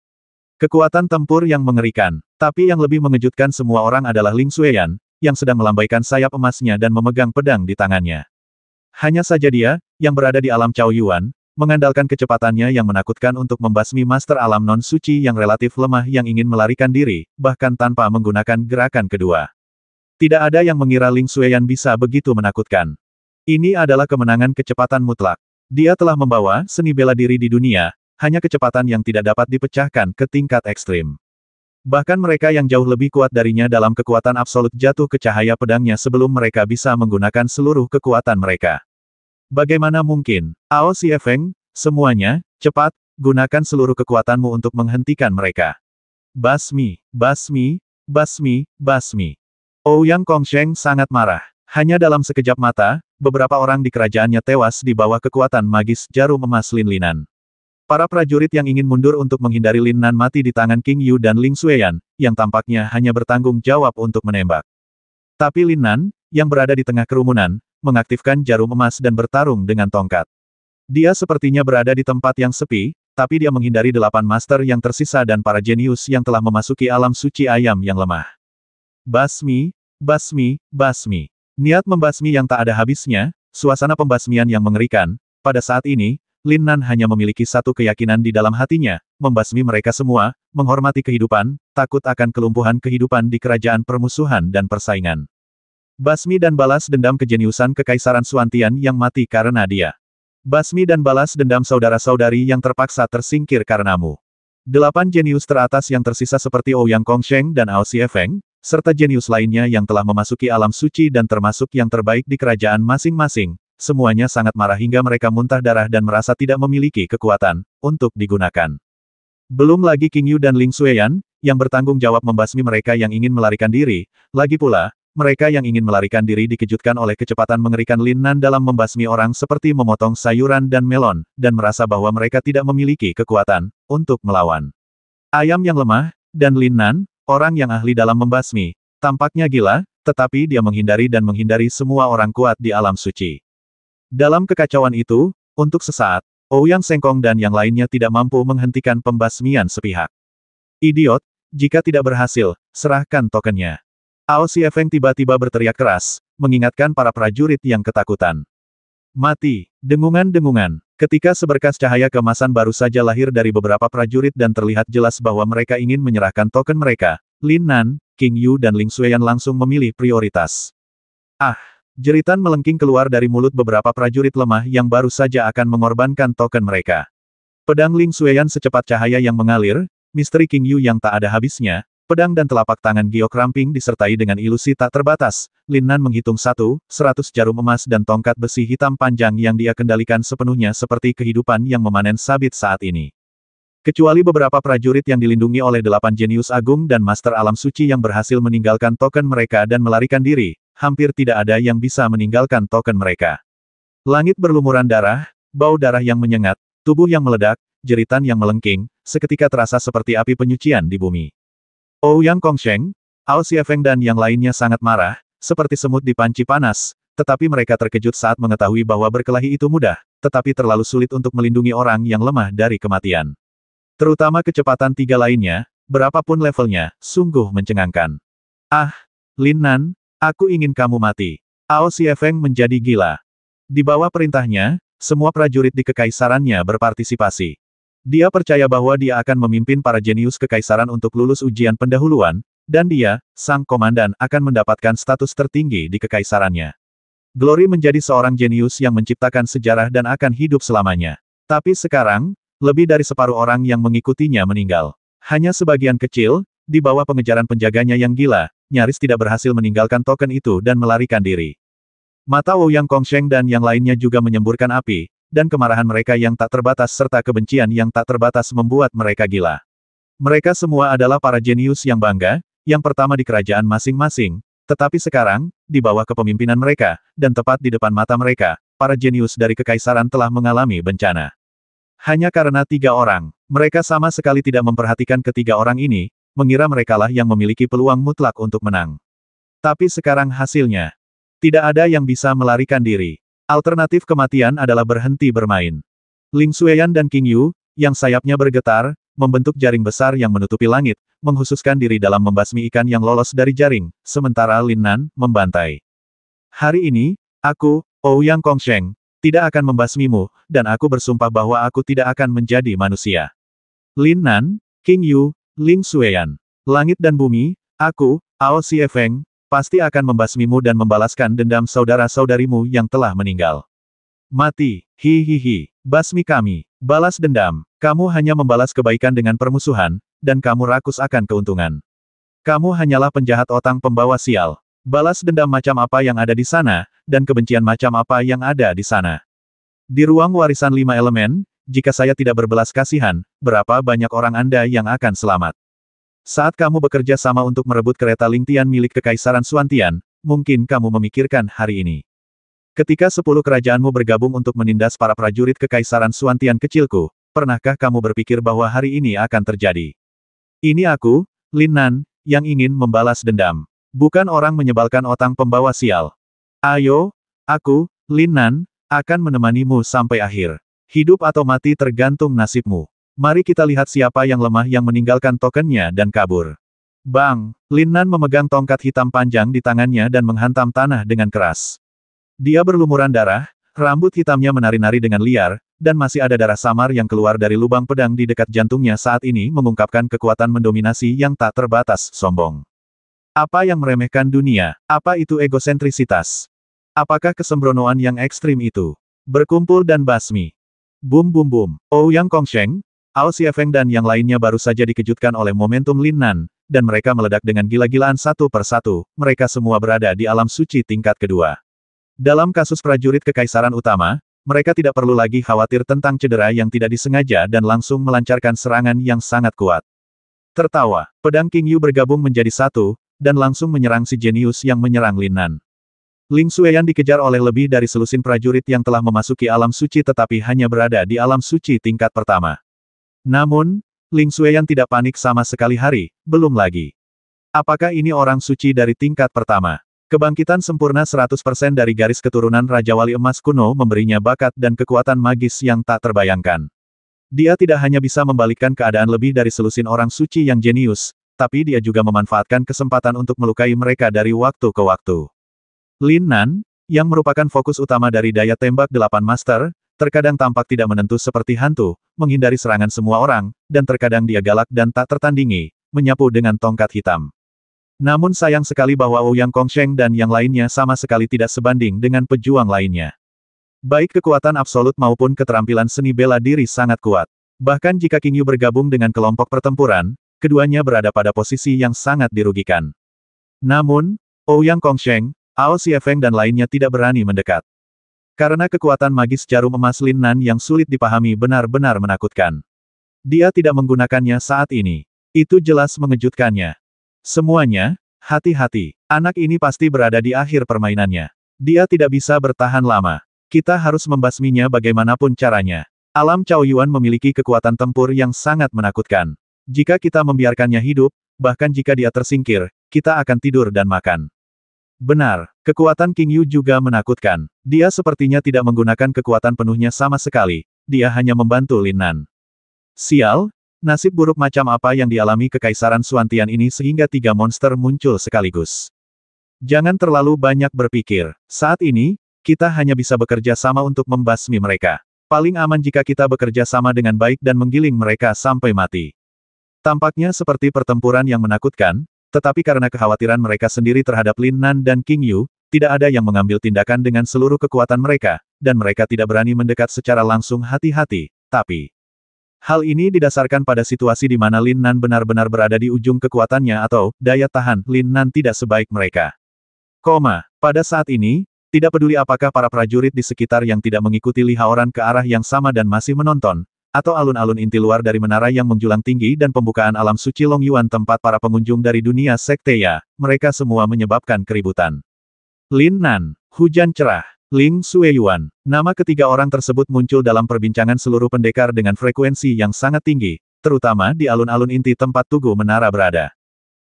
Kekuatan tempur yang mengerikan. Tapi yang lebih mengejutkan semua orang adalah Ling Xueyan, yang sedang melambaikan sayap emasnya dan memegang pedang di tangannya. Hanya saja dia, yang berada di alam Cao Yuan, mengandalkan kecepatannya yang menakutkan untuk membasmi master alam non-suci yang relatif lemah yang ingin melarikan diri, bahkan tanpa menggunakan gerakan kedua. Tidak ada yang mengira Ling Xueyan bisa begitu menakutkan. Ini adalah kemenangan kecepatan mutlak. Dia telah membawa seni bela diri di dunia, hanya kecepatan yang tidak dapat dipecahkan ke tingkat ekstrim. Bahkan mereka yang jauh lebih kuat darinya dalam kekuatan absolut jatuh ke cahaya pedangnya sebelum mereka bisa menggunakan seluruh kekuatan mereka. Bagaimana mungkin? Ao Siefeng, semuanya, cepat, gunakan seluruh kekuatanmu untuk menghentikan mereka. Basmi, basmi, basmi, basmi. Ouyang Kongsheng sangat marah. Hanya dalam sekejap mata, beberapa orang di kerajaannya tewas di bawah kekuatan magis jarum emas Lin Linan. Para prajurit yang ingin mundur untuk menghindari Lin Nan mati di tangan King Yu dan Ling Xueyan, yang tampaknya hanya bertanggung jawab untuk menembak. Tapi Lin Nan, yang berada di tengah kerumunan, mengaktifkan jarum emas dan bertarung dengan tongkat. Dia sepertinya berada di tempat yang sepi, tapi dia menghindari 8 master yang tersisa dan para jenius yang telah memasuki alam suci ayam yang lemah. Basmi, basmi, basmi. Niat membasmi yang tak ada habisnya, suasana pembasmian yang mengerikan. Pada saat ini, Lin Nan hanya memiliki satu keyakinan di dalam hatinya, membasmi mereka semua, menghormati kehidupan, takut akan kelumpuhan kehidupan di kerajaan permusuhan dan persaingan. Basmi dan balas dendam kejeniusan Kekaisaran Suantian yang mati karena dia. Basmi dan balas dendam saudara-saudari yang terpaksa tersingkir karenamu. 8 jenius teratas yang tersisa seperti Ouyang Kongsheng dan Ao Siefeng, serta jenius lainnya yang telah memasuki alam suci dan termasuk yang terbaik di kerajaan masing-masing, semuanya sangat marah hingga mereka muntah darah dan merasa tidak memiliki kekuatan untuk digunakan. Belum lagi King Yu dan Ling Xueyan, yang bertanggung jawab membasmi mereka yang ingin melarikan diri, lagi pula, mereka yang ingin melarikan diri dikejutkan oleh kecepatan mengerikan Lin Nan dalam membasmi orang seperti memotong sayuran dan melon, dan merasa bahwa mereka tidak memiliki kekuatan untuk melawan. Ayam yang lemah, dan Lin Nan, orang yang ahli dalam membasmi, Tampaknya gila, tetapi dia menghindari dan menghindari semua orang kuat di alam suci. Dalam kekacauan itu, untuk sesaat, Ouyang Sengkong dan yang lainnya tidak mampu menghentikan pembasmian sepihak. Idiot, jika tidak berhasil, serahkan tokennya. Ao Siefeng tiba-tiba berteriak keras, mengingatkan para prajurit yang ketakutan. Mati, dengungan-dengungan. Ketika seberkas cahaya keemasan baru saja lahir dari beberapa prajurit dan terlihat jelas bahwa mereka ingin menyerahkan token mereka, Lin Nan, King Yu dan Ling Xueyan langsung memilih prioritas. Ah! Jeritan melengking keluar dari mulut beberapa prajurit lemah yang baru saja akan mengorbankan token mereka. Pedang Ling Xueyan secepat cahaya yang mengalir, misteri King Yu yang tak ada habisnya, pedang dan telapak tangan giok ramping disertai dengan ilusi tak terbatas. Lin Nan menghitung 100 jarum emas dan tongkat besi hitam panjang yang dia kendalikan sepenuhnya seperti kehidupan yang memanen sabit saat ini. Kecuali beberapa prajurit yang dilindungi oleh 8 jenius agung dan master alam suci yang berhasil meninggalkan token mereka dan melarikan diri, hampir tidak ada yang bisa meninggalkan token mereka. Langit berlumuran darah, bau darah yang menyengat, tubuh yang meledak, jeritan yang melengking, seketika terasa seperti api penyucian di bumi. Ouyang Kongsheng, Ao Siefeng dan yang lainnya sangat marah, seperti semut di panci panas, tetapi mereka terkejut saat mengetahui bahwa berkelahi itu mudah, tetapi terlalu sulit untuk melindungi orang yang lemah dari kematian. Terutama kecepatan tiga lainnya, berapapun levelnya, sungguh mencengangkan. Ah, Lin Nan, aku ingin kamu mati. Ao Siefeng menjadi gila. Di bawah perintahnya, semua prajurit di kekaisarannya berpartisipasi. Dia percaya bahwa dia akan memimpin para jenius kekaisaran untuk lulus ujian pendahuluan, dan dia, sang komandan, akan mendapatkan status tertinggi di kekaisarannya. Glory menjadi seorang jenius yang menciptakan sejarah dan akan hidup selamanya. Tapi sekarang, lebih dari separuh orang yang mengikutinya meninggal. Hanya sebagian kecil, di bawah pengejaran penjaganya yang gila, nyaris tidak berhasil meninggalkan token itu dan melarikan diri. Mata Ouyang Kongsheng dan yang lainnya juga menyemburkan api, dan kemarahan mereka yang tak terbatas serta kebencian yang tak terbatas membuat mereka gila. Mereka semua adalah para jenius yang bangga, yang pertama di kerajaan masing-masing, tetapi sekarang, di bawah kepemimpinan mereka, dan tepat di depan mata mereka, para jenius dari kekaisaran telah mengalami bencana. Hanya karena 3 orang, mereka sama sekali tidak memperhatikan ketiga orang ini, mengira merekalah yang memiliki peluang mutlak untuk menang. Tapi sekarang hasilnya, tidak ada yang bisa melarikan diri. Alternatif kematian adalah berhenti bermain. Ling Xueyan dan King Yu, yang sayapnya bergetar, membentuk jaring besar yang menutupi langit, menghususkan diri dalam membasmi ikan yang lolos dari jaring, sementara Lin Nan, membantai. Hari ini, aku, Ouyang Kongsheng, tidak akan membasmimu, dan aku bersumpah bahwa aku tidak akan menjadi manusia. Lin Nan, King Yu, Ling Xueyan, langit dan bumi, aku, Ao Siefeng, pasti akan membasmimu dan membalaskan dendam saudara-saudarimu yang telah meninggal. Mati, hihihi, basmi kami, balas dendam, kamu hanya membalas kebaikan dengan permusuhan, dan kamu rakus akan keuntungan. Kamu hanyalah penjahat otang pembawa sial. Balas dendam macam apa yang ada di sana, dan kebencian macam apa yang ada di sana. Di ruang warisan 5 elemen, jika saya tidak berbelas kasihan, berapa banyak orang Anda yang akan selamat? Saat kamu bekerja sama untuk merebut kereta Lingtian milik Kekaisaran Xuantian, mungkin kamu memikirkan hari ini. Ketika 10 kerajaanmu bergabung untuk menindas para prajurit Kekaisaran Xuantian kecilku, pernahkah kamu berpikir bahwa hari ini akan terjadi? Ini aku, Lin Nan, yang ingin membalas dendam. Bukan orang menyebalkan otang pembawa sial. Ayo, aku, Lin Nan, akan menemanimu sampai akhir. Hidup atau mati tergantung nasibmu. Mari kita lihat siapa yang lemah yang meninggalkan tokennya dan kabur. Bang! Lin Nan memegang tongkat hitam panjang di tangannya dan menghantam tanah dengan keras. Dia berlumuran darah, rambut hitamnya menari-nari dengan liar, dan masih ada darah samar yang keluar dari lubang pedang di dekat jantungnya saat ini mengungkapkan kekuatan mendominasi yang tak terbatas, sombong. Apa yang meremehkan dunia? Apa itu egosentrisitas? Apakah kesembronoan yang ekstrim itu? Berkumpul dan basmi. Bum bum bum. Ouyang Kongsheng, Ao Siefeng dan yang lainnya baru saja dikejutkan oleh momentum Lin Nan, dan mereka meledak dengan gila-gilaan satu persatu, mereka semua berada di alam suci tingkat kedua. Dalam kasus prajurit kekaisaran utama, mereka tidak perlu lagi khawatir tentang cedera yang tidak disengaja dan langsung melancarkan serangan yang sangat kuat. Tertawa, pedang King Yu bergabung menjadi satu, dan langsung menyerang si jenius yang menyerang Lin Nan. Ling Xueyan dikejar oleh lebih dari selusin prajurit yang telah memasuki alam suci tetapi hanya berada di alam suci tingkat pertama. Namun, Ling Xueyan tidak panik sama sekali belum lagi. Apakah ini orang suci dari tingkat pertama? Kebangkitan sempurna 100% dari garis keturunan Raja Wali Emas kuno memberinya bakat dan kekuatan magis yang tak terbayangkan. Dia tidak hanya bisa membalikkan keadaan lebih dari selusin orang suci yang jenius, tapi dia juga memanfaatkan kesempatan untuk melukai mereka dari waktu ke waktu. Lin Nan, yang merupakan fokus utama dari daya tembak 8 Master, terkadang tampak tidak menentu seperti hantu, menghindari serangan semua orang, dan terkadang dia galak dan tak tertandingi, menyapu dengan tongkat hitam. Namun sayang sekali bahwa Ouyang Kongsheng dan yang lainnya sama sekali tidak sebanding dengan pejuang lainnya. Baik kekuatan absolut maupun keterampilan seni bela diri sangat kuat. Bahkan jika King Yu bergabung dengan kelompok pertempuran, keduanya berada pada posisi yang sangat dirugikan. Namun, Ouyang Kongsheng, Ao Siefeng dan lainnya tidak berani mendekat. Karena kekuatan magis jarum emas Lin Nan yang sulit dipahami benar-benar menakutkan. Dia tidak menggunakannya saat ini. Itu jelas mengejutkannya. Semuanya, hati-hati. Anak ini pasti berada di akhir permainannya. Dia tidak bisa bertahan lama. Kita harus membasminya bagaimanapun caranya. Alam Cao Yuan memiliki kekuatan tempur yang sangat menakutkan. Jika kita membiarkannya hidup, bahkan jika dia tersingkir, kita akan tidur dan makan. Benar, kekuatan King Yu juga menakutkan. Dia sepertinya tidak menggunakan kekuatan penuhnya sama sekali. Dia hanya membantu Lin Nan. Sial, nasib buruk macam apa yang dialami Kekaisaran Suantian ini sehingga 3 monster muncul sekaligus. Jangan terlalu banyak berpikir. Saat ini, kita hanya bisa bekerja sama untuk membasmi mereka. Paling aman jika kita bekerja sama dengan baik dan menggiling mereka sampai mati. Tampaknya seperti pertempuran yang menakutkan, tetapi karena kekhawatiran mereka sendiri terhadap Lin Nan dan King Yu, tidak ada yang mengambil tindakan dengan seluruh kekuatan mereka, dan mereka tidak berani mendekat secara langsung hati-hati, tapi hal ini didasarkan pada situasi di mana Lin Nan benar-benar berada di ujung kekuatannya atau, daya tahan Lin Nan tidak sebaik mereka. Pada saat ini, tidak peduli apakah para prajurit di sekitar yang tidak mengikuti Li Haoran ke arah yang sama dan masih menonton, atau alun-alun inti luar dari menara yang menjulang tinggi dan pembukaan alam suci Long Yuan tempat para pengunjung dari dunia sekteya, mereka semua menyebabkan keributan. Lin Nan, hujan cerah. Ling Sueyuan. Nama ketiga orang tersebut muncul dalam perbincangan seluruh pendekar dengan frekuensi yang sangat tinggi, terutama di alun-alun inti tempat Tugu Menara berada.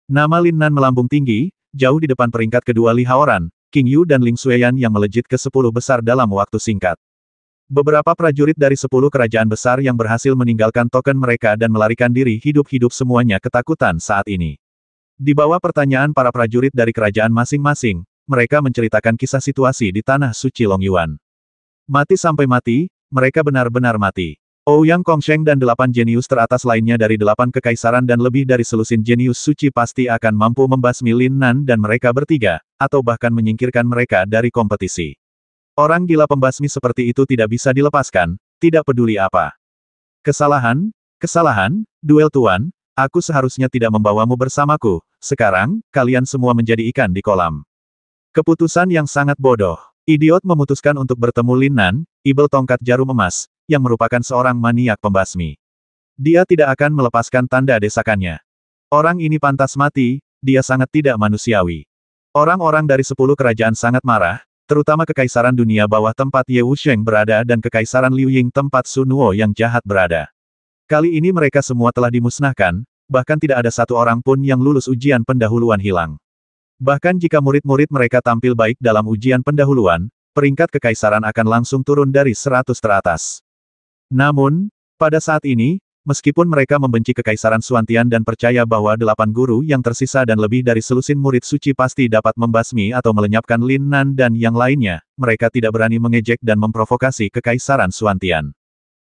Nama Lin Nan melambung tinggi, jauh di depan peringkat kedua Li Haoran, King Yu dan Ling Sueyan yang melejit ke 10 besar dalam waktu singkat. Beberapa prajurit dari 10 kerajaan besar yang berhasil meninggalkan token mereka dan melarikan diri hidup-hidup semuanya ketakutan saat ini. Di bawah pertanyaan para prajurit dari kerajaan masing-masing, mereka menceritakan kisah situasi di tanah suci Long Yuan. Mati sampai mati, mereka benar-benar mati. Ouyang Kongsheng dan 8 jenius teratas lainnya dari 8 kekaisaran dan lebih dari selusin jenius suci pasti akan mampu membasmi Lin Nan dan mereka bertiga, atau bahkan menyingkirkan mereka dari kompetisi. Orang gila pembasmi seperti itu tidak bisa dilepaskan, tidak peduli apa. Kesalahan, duel tuan, aku seharusnya tidak membawamu bersamaku, sekarang, kalian semua menjadi ikan di kolam. Keputusan yang sangat bodoh. Idiot memutuskan untuk bertemu Lin Nan, ibel tongkat jarum emas, yang merupakan seorang maniak pembasmi. Dia tidak akan melepaskan tanda desakannya. Orang ini pantas mati, dia sangat tidak manusiawi. Orang-orang dari 10 kerajaan sangat marah, terutama Kekaisaran Dunia Bawah tempat Ye Wusheng berada dan Kekaisaran Liu Ying tempat Sun Wo yang jahat berada. Kali ini mereka semua telah dimusnahkan, bahkan tidak ada satu orang pun yang lulus ujian pendahuluan hilang. Bahkan jika murid-murid mereka tampil baik dalam ujian pendahuluan, peringkat kekaisaran akan langsung turun dari 100 teratas. Namun, pada saat ini, meskipun mereka membenci Kekaisaran Suantian dan percaya bahwa 8 guru yang tersisa dan lebih dari selusin murid suci pasti dapat membasmi atau melenyapkan Lin Nan dan yang lainnya, mereka tidak berani mengejek dan memprovokasi Kekaisaran Suantian.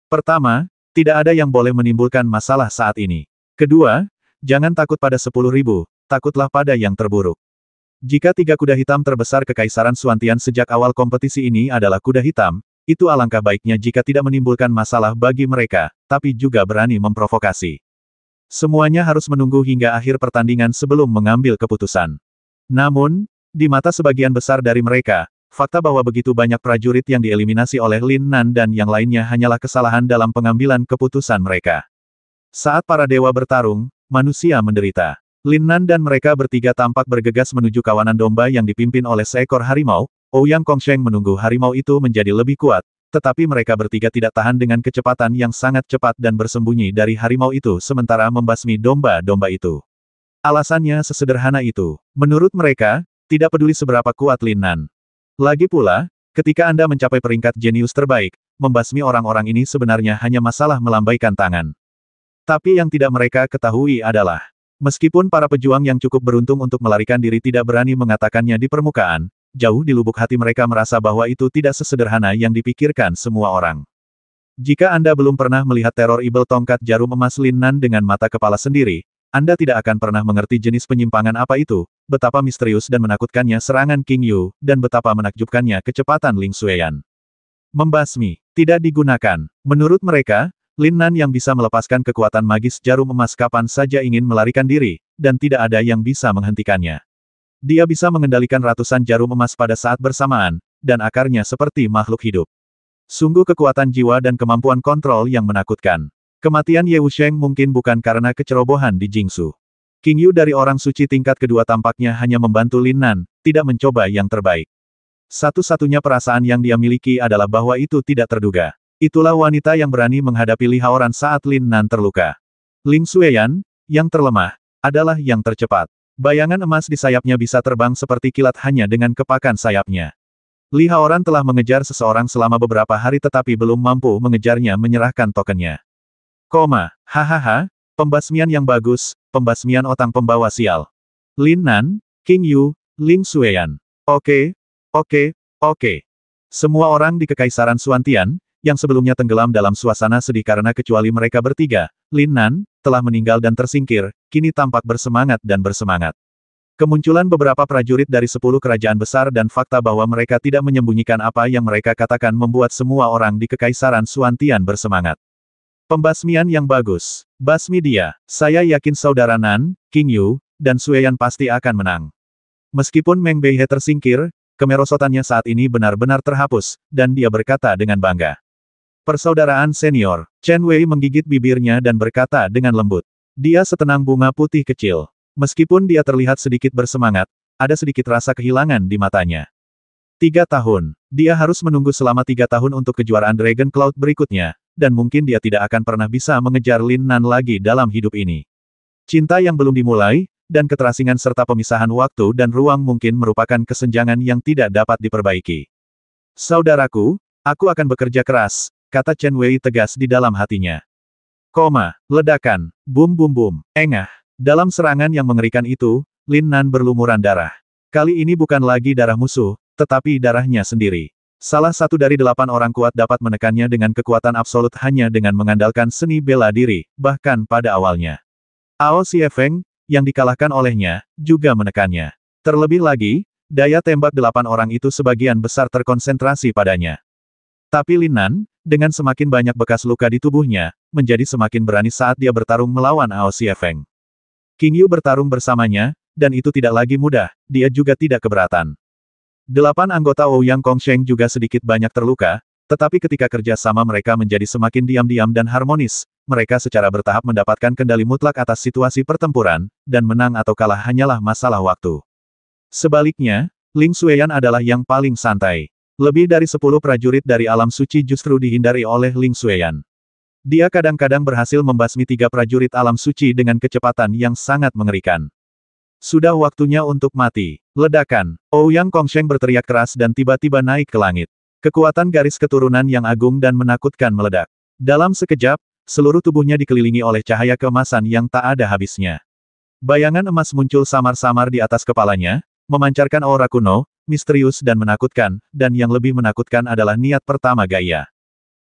Pertama, tidak ada yang boleh menimbulkan masalah saat ini. Kedua, jangan takut pada 10.000, takutlah pada yang terburuk. Jika 3 kuda hitam terbesar Kekaisaran Suantian sejak awal kompetisi ini adalah kuda hitam, itu alangkah baiknya jika tidak menimbulkan masalah bagi mereka, tapi juga berani memprovokasi. Semuanya harus menunggu hingga akhir pertandingan sebelum mengambil keputusan. Namun, di mata sebagian besar dari mereka, fakta bahwa begitu banyak prajurit yang dieliminasi oleh Lin Nan dan yang lainnya hanyalah kesalahan dalam pengambilan keputusan mereka. Saat para dewa bertarung, manusia menderita. Lin Nan dan mereka bertiga tampak bergegas menuju kawanan domba yang dipimpin oleh seekor harimau. Ouyang Kongsheng menunggu harimau itu menjadi lebih kuat, tetapi mereka bertiga tidak tahan dengan kecepatan yang sangat cepat dan bersembunyi dari harimau itu sementara membasmi domba-domba itu. Alasannya sesederhana itu. Menurut mereka, tidak peduli seberapa kuat Lin Nan. Lagi pula, ketika Anda mencapai peringkat jenius terbaik, membasmi orang-orang ini sebenarnya hanya masalah melambaikan tangan. Tapi yang tidak mereka ketahui adalah, meskipun para pejuang yang cukup beruntung untuk melarikan diri tidak berani mengatakannya di permukaan, jauh di lubuk hati mereka merasa bahwa itu tidak sesederhana yang dipikirkan semua orang. Jika Anda belum pernah melihat teror ibel tongkat jarum emas Lin Nan dengan mata kepala sendiri, Anda tidak akan pernah mengerti jenis penyimpangan apa itu, betapa misterius dan menakutkannya serangan King Yu, dan betapa menakjubkannya kecepatan Ling Xueyan. Membasmi, tidak digunakan. Menurut mereka, Lin Nan yang bisa melepaskan kekuatan magis jarum emas kapan saja ingin melarikan diri, dan tidak ada yang bisa menghentikannya. Dia bisa mengendalikan ratusan jarum emas pada saat bersamaan, dan akarnya seperti makhluk hidup. Sungguh kekuatan jiwa dan kemampuan kontrol yang menakutkan. Kematian Ye Wusheng mungkin bukan karena kecerobohan di Jingsu. King Yu dari orang suci tingkat kedua tampaknya hanya membantu Lin Nan, tidak mencoba yang terbaik. Satu-satunya perasaan yang dia miliki adalah bahwa itu tidak terduga. Itulah wanita yang berani menghadapi Li Haoran saat Lin Nan terluka. Ling Xueyan, yang terlemah, adalah yang tercepat. Bayangan emas di sayapnya bisa terbang seperti kilat hanya dengan kepakan sayapnya. Li Haoran telah mengejar seseorang selama beberapa hari tetapi belum mampu mengejarnya menyerahkan tokennya. Hahaha, pembasmian yang bagus, pembasmian otang pembawa sial. Lin Nan, King Yu, Ling Xueyan. Oke. Semua orang di Kekaisaran Suantian, yang sebelumnya tenggelam dalam suasana sedih karena kecuali mereka bertiga, Lin Nan, telah meninggal dan tersingkir, kini tampak bersemangat dan bersemangat. Kemunculan beberapa prajurit dari 10 kerajaan besar dan fakta bahwa mereka tidak menyembunyikan apa yang mereka katakan membuat semua orang di Kekaisaran Suantian bersemangat. Pembasmian yang bagus. Basmi dia. Saya yakin saudara Nan, King Yu, dan Xueyan pasti akan menang. Meskipun Meng Beihe tersingkir, kemerosotannya saat ini benar-benar terhapus, dan dia berkata dengan bangga. Persaudaraan senior. Chen Wei menggigit bibirnya dan berkata dengan lembut. Dia setenang bunga putih kecil. Meskipun dia terlihat sedikit bersemangat, ada sedikit rasa kehilangan di matanya. 3 tahun. Dia harus menunggu selama 3 tahun untuk kejuaraan Dragon Cloud berikutnya, dan mungkin dia tidak akan pernah bisa mengejar Lin Nan lagi dalam hidup ini. Cinta yang belum dimulai, dan keterasingan serta pemisahan waktu dan ruang mungkin merupakan kesenjangan yang tidak dapat diperbaiki. Saudaraku, aku akan bekerja keras, kata Chen Wei tegas di dalam hatinya. Ledakan, bum bum bum, engah. Dalam serangan yang mengerikan itu, Lin Nan berlumuran darah. Kali ini bukan lagi darah musuh, tetapi darahnya sendiri. Salah satu dari 8 orang kuat dapat menekannya dengan kekuatan absolut hanya dengan mengandalkan seni bela diri, bahkan pada awalnya. Ao Siefeng, yang dikalahkan olehnya, juga menekannya. Terlebih lagi, daya tembak 8 orang itu sebagian besar terkonsentrasi padanya. Tapi Lin Nan, dengan semakin banyak bekas luka di tubuhnya, menjadi semakin berani saat dia bertarung melawan Ao Siefeng. King Yu bertarung bersamanya, dan itu tidak lagi mudah, dia juga tidak keberatan. 8 anggota Ouyang Kongsheng juga sedikit banyak terluka, tetapi ketika kerja sama mereka menjadi semakin diam-diam dan harmonis, mereka secara bertahap mendapatkan kendali mutlak atas situasi pertempuran, dan menang atau kalah hanyalah masalah waktu. Sebaliknya, Ling Xueyan adalah yang paling santai. Lebih dari 10 prajurit dari alam suci justru dihindari oleh Ling Xueyan. Dia kadang-kadang berhasil membasmi 3 prajurit alam suci dengan kecepatan yang sangat mengerikan. Sudah waktunya untuk mati. Ledakan. Ouyang Kongsheng berteriak keras dan tiba-tiba naik ke langit. Kekuatan garis keturunan yang agung dan menakutkan meledak. Dalam sekejap, seluruh tubuhnya dikelilingi oleh cahaya keemasan yang tak ada habisnya. Bayangan emas muncul samar-samar di atas kepalanya, memancarkan aura kuno, misterius dan menakutkan, dan yang lebih menakutkan adalah niat pertama Gaia.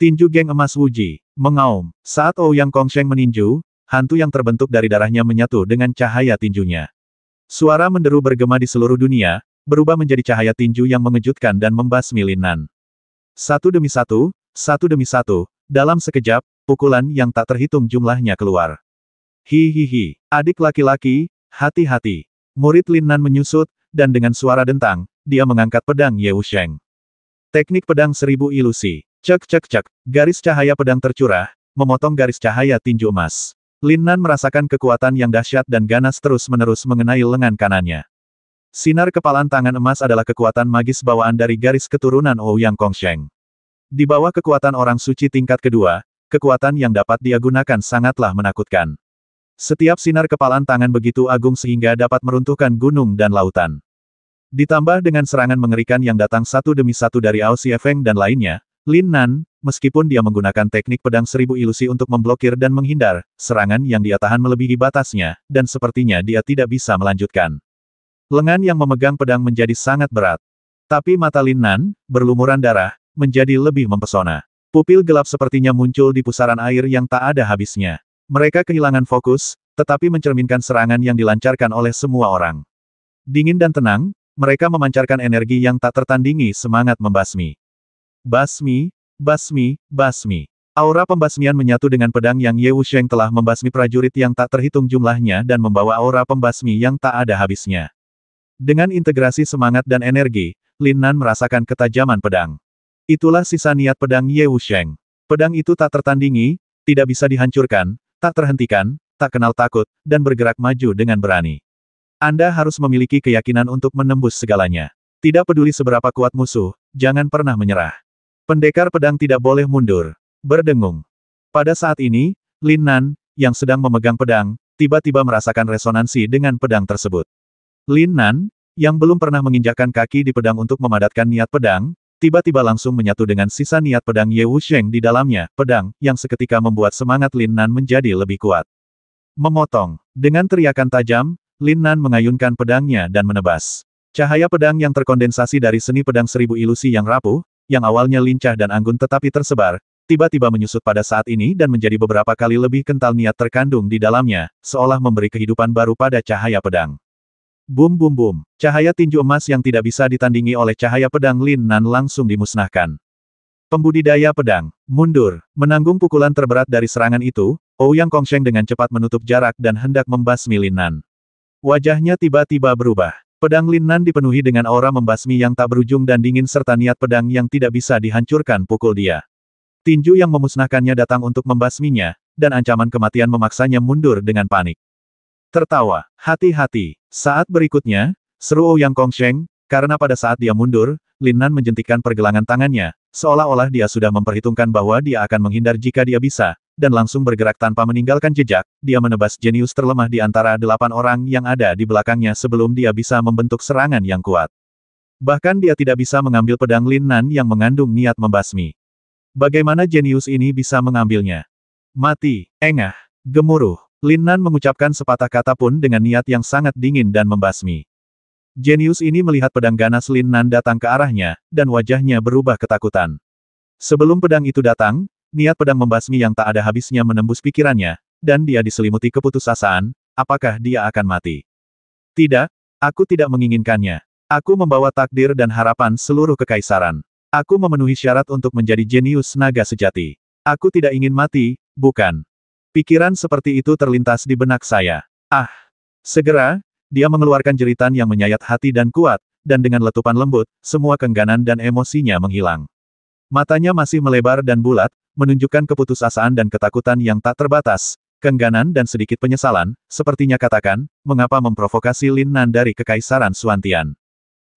Tinju geng emas Wuji. Mengaum. Saat Ouyang Kongsheng meninju, hantu yang terbentuk dari darahnya menyatu dengan cahaya tinjunya. Suara menderu bergema di seluruh dunia, berubah menjadi cahaya tinju yang mengejutkan dan membasmi Lin Nan. Satu demi satu, dalam sekejap, pukulan yang tak terhitung jumlahnya keluar. Hihihi, adik laki-laki, hati-hati. Murid Lin Nan menyusut, dan dengan suara dentang, dia mengangkat pedang Ye Wusheng. Teknik pedang 1000 ilusi. Cek, garis cahaya pedang tercurah, memotong garis cahaya tinju emas. Lin Nan merasakan kekuatan yang dahsyat dan ganas terus-menerus mengenai lengan kanannya. Sinar kepalan tangan emas adalah kekuatan magis bawaan dari garis keturunan Ouyang Kongsheng. Di bawah kekuatan orang suci tingkat kedua, kekuatan yang dapat dia gunakan sangatlah menakutkan. Setiap sinar kepalan tangan begitu agung sehingga dapat meruntuhkan gunung dan lautan. Ditambah dengan serangan mengerikan yang datang satu demi satu dari Ao Siefeng dan lainnya, Lin Nan, meskipun dia menggunakan teknik pedang seribu ilusi untuk memblokir dan menghindar, serangan yang dia tahan melebihi batasnya, dan sepertinya dia tidak bisa melanjutkan. Lengan yang memegang pedang menjadi sangat berat. Tapi mata Lin Nan, berlumuran darah, menjadi lebih mempesona. Pupil gelap sepertinya muncul di pusaran air yang tak ada habisnya. Mereka kehilangan fokus, tetapi mencerminkan serangan yang dilancarkan oleh semua orang. Dingin dan tenang, mereka memancarkan energi yang tak tertandingi semangat membasmi. Basmi, basmi, basmi. Aura pembasmian menyatu dengan pedang yang Ye Wusheng telah membasmi prajurit yang tak terhitung jumlahnya dan membawa aura pembasmi yang tak ada habisnya. Dengan integrasi semangat dan energi, Lin Nan merasakan ketajaman pedang. Itulah sisa niat pedang Ye Wusheng. Pedang itu tak tertandingi, tidak bisa dihancurkan, tak terhentikan, tak kenal takut, dan bergerak maju dengan berani. Anda harus memiliki keyakinan untuk menembus segalanya. Tidak peduli seberapa kuat musuh, jangan pernah menyerah. Pendekar pedang tidak boleh mundur. Berdengung. Pada saat ini, Lin Nan, yang sedang memegang pedang, tiba-tiba merasakan resonansi dengan pedang tersebut. Lin Nan, yang belum pernah menginjakkan kaki di pedang untuk memadatkan niat pedang, tiba-tiba langsung menyatu dengan sisa niat pedang Ye Wusheng di dalamnya, pedang, yang seketika membuat semangat Lin Nan menjadi lebih kuat. Memotong. Dengan teriakan tajam, Lin Nan mengayunkan pedangnya dan menebas. Cahaya pedang yang terkondensasi dari seni pedang seribu ilusi yang rapuh, yang awalnya lincah dan anggun tetapi tersebar, tiba-tiba menyusut pada saat ini dan menjadi beberapa kali lebih kental niat terkandung di dalamnya, seolah memberi kehidupan baru pada cahaya pedang. Bum bum bum. Cahaya tinju emas yang tidak bisa ditandingi oleh cahaya pedang Lin Nan langsung dimusnahkan. Pembudidaya pedang. Mundur. Menanggung pukulan terberat dari serangan itu, Ouyang Kongsheng dengan cepat menutup jarak dan hendak membasmi Lin Nan. Wajahnya tiba-tiba berubah. Pedang Lin Nan dipenuhi dengan aura membasmi yang tak berujung dan dingin serta niat pedang yang tidak bisa dihancurkan pukul dia. Tinju yang memusnahkannya datang untuk membasminya, dan ancaman kematian memaksanya mundur dengan panik. Tertawa. Hati-hati. Saat berikutnya, seru Ouyang Kongsheng, karena pada saat dia mundur, Lin Nan menjentikkan pergelangan tangannya, seolah-olah dia sudah memperhitungkan bahwa dia akan menghindar jika dia bisa, dan langsung bergerak tanpa meninggalkan jejak, dia menebas jenius terlemah di antara 8 orang yang ada di belakangnya sebelum dia bisa membentuk serangan yang kuat. Bahkan dia tidak bisa mengambil pedang Lin Nan yang mengandung niat membasmi. Bagaimana jenius ini bisa mengambilnya? Mati, engah, gemuruh. Lin Nan mengucapkan sepatah kata pun dengan niat yang sangat dingin dan membasmi. Jenius ini melihat pedang ganas Lin Nan datang ke arahnya, dan wajahnya berubah ketakutan. Sebelum pedang itu datang, niat pedang membasmi yang tak ada habisnya menembus pikirannya, dan dia diselimuti keputusasaan, apakah dia akan mati? Tidak, aku tidak menginginkannya. Aku membawa takdir dan harapan seluruh kekaisaran. Aku memenuhi syarat untuk menjadi jenius naga sejati. Aku tidak ingin mati, bukan? Pikiran seperti itu terlintas di benak saya. Ah! Segera, dia mengeluarkan jeritan yang menyayat hati dan kuat, dan dengan letupan lembut, semua kengganan dan emosinya menghilang. Matanya masih melebar dan bulat, menunjukkan keputusasaan dan ketakutan yang tak terbatas, kengganan dan sedikit penyesalan, sepertinya katakan, mengapa memprovokasi Lin Nan dari Kekaisaran Suantian.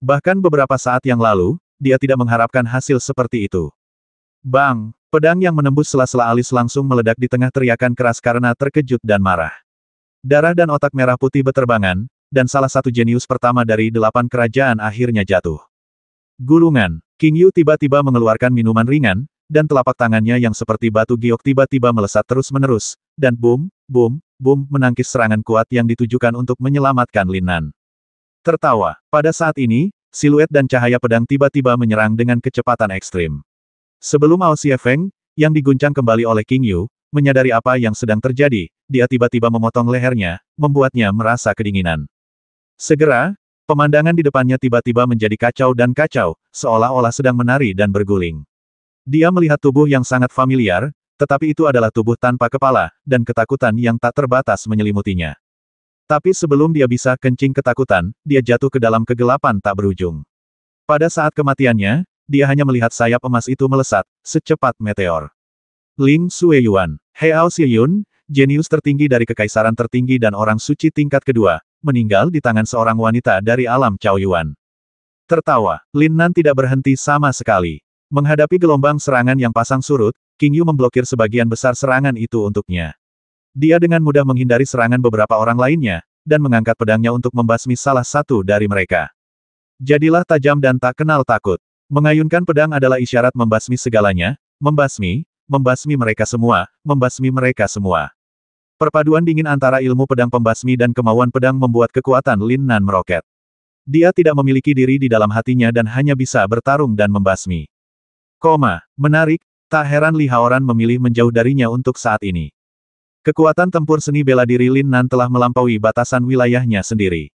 Bahkan beberapa saat yang lalu, dia tidak mengharapkan hasil seperti itu. Bang! Pedang yang menembus sela-sela alis langsung meledak di tengah teriakan keras karena terkejut dan marah. Darah dan otak merah putih beterbangan, dan salah satu jenius pertama dari 8 kerajaan akhirnya jatuh. Gulungan. King Yu tiba-tiba mengeluarkan minuman ringan, dan telapak tangannya yang seperti batu giok tiba-tiba melesat terus-menerus, dan boom, boom, boom menangkis serangan kuat yang ditujukan untuk menyelamatkan Lin Nan. Tertawa. Pada saat ini, siluet dan cahaya pedang tiba-tiba menyerang dengan kecepatan ekstrim. Sebelum Ao Siefeng, yang diguncang kembali oleh King Yu, menyadari apa yang sedang terjadi, dia tiba-tiba memotong lehernya, membuatnya merasa kedinginan. Segera, pemandangan di depannya tiba-tiba menjadi kacau dan kacau, seolah-olah sedang menari dan berguling. Dia melihat tubuh yang sangat familiar, tetapi itu adalah tubuh tanpa kepala, dan ketakutan yang tak terbatas menyelimutinya. Tapi sebelum dia bisa kencing ketakutan, dia jatuh ke dalam kegelapan tak berujung. Pada saat kematiannya, dia hanya melihat sayap emas itu melesat, secepat meteor. Ling Sueyuan, Heao Xiyun, jenius tertinggi dari kekaisaran tertinggi dan orang suci tingkat kedua, meninggal di tangan seorang wanita dari alam Chaoyuan. Tertawa, Lin Nan tidak berhenti sama sekali. Menghadapi gelombang serangan yang pasang surut, King Yu memblokir sebagian besar serangan itu untuknya. Dia dengan mudah menghindari serangan beberapa orang lainnya, dan mengangkat pedangnya untuk membasmi salah satu dari mereka. Jadilah tajam dan tak kenal takut. Mengayunkan pedang adalah isyarat membasmi segalanya, membasmi mereka semua, membasmi mereka semua. Perpaduan dingin antara ilmu pedang pembasmi dan kemauan pedang membuat kekuatan Lin Nan meroket. Dia tidak memiliki diri di dalam hatinya dan hanya bisa bertarung dan membasmi. Menarik, tak heran Li Haoran memilih menjauh darinya untuk saat ini. Kekuatan tempur seni bela diri Lin Nan telah melampaui batasan wilayahnya sendiri.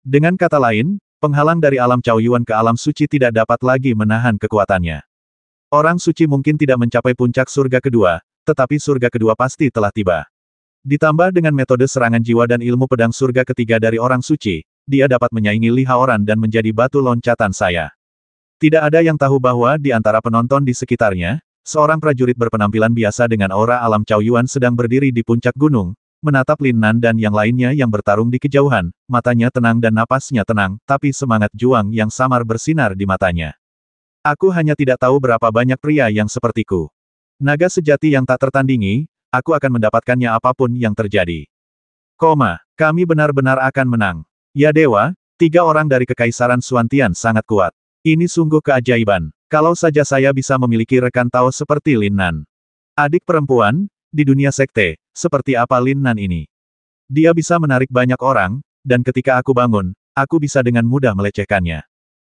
Dengan kata lain, penghalang dari alam Cao Yuan ke alam suci tidak dapat lagi menahan kekuatannya. Orang suci mungkin tidak mencapai puncak surga kedua, tetapi surga kedua pasti telah tiba. Ditambah dengan metode serangan jiwa dan ilmu pedang surga ketiga dari orang suci, dia dapat menyaingi Li Haoran dan menjadi batu loncatan saya. Tidak ada yang tahu bahwa di antara penonton di sekitarnya, seorang prajurit berpenampilan biasa dengan aura alam Cao Yuan sedang berdiri di puncak gunung, menatap Lin Nan dan yang lainnya yang bertarung di kejauhan, matanya tenang dan napasnya tenang, tapi semangat juang yang samar bersinar di matanya. Aku hanya tidak tahu berapa banyak pria yang sepertiku. Naga sejati yang tak tertandingi, aku akan mendapatkannya apapun yang terjadi. Kami benar-benar akan menang. Ya dewa, 3 orang dari Kekaisaran Suantian sangat kuat. Ini sungguh keajaiban. Kalau saja saya bisa memiliki rekan Tao seperti Lin Nan. Adik perempuan, di dunia sekte, seperti apa Lin Nan ini? Dia bisa menarik banyak orang, dan ketika aku bangun, aku bisa dengan mudah melecehkannya.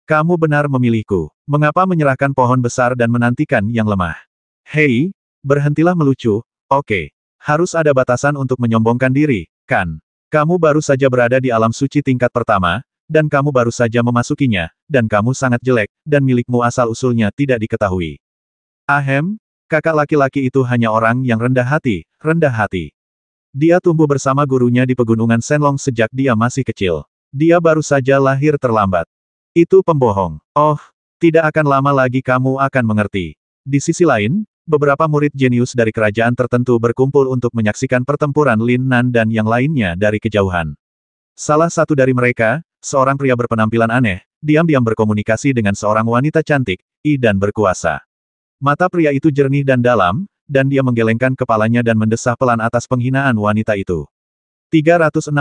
Kamu benar memilihku. Mengapa menyerahkan pohon besar dan menantikan yang lemah? Hei, berhentilah melucu, oke. Harus ada batasan untuk menyombongkan diri, kan? Kamu baru saja berada di alam suci tingkat pertama, dan kamu baru saja memasukinya, dan kamu sangat jelek, dan milikmu asal-usulnya tidak diketahui. Kakak laki-laki itu hanya orang yang rendah hati, rendah hati. Dia tumbuh bersama gurunya di pegunungan Shenlong sejak dia masih kecil. Dia baru saja lahir terlambat. Itu pembohong. Oh, tidak akan lama lagi kamu akan mengerti. Di sisi lain, beberapa murid jenius dari kerajaan tertentu berkumpul untuk menyaksikan pertempuran Lin Nan dan yang lainnya dari kejauhan. Salah satu dari mereka, seorang pria berpenampilan aneh, diam-diam berkomunikasi dengan seorang wanita cantik, dan berkuasa. Mata pria itu jernih dan dalam, dan dia menggelengkan kepalanya dan mendesah pelan atas penghinaan wanita itu. 360.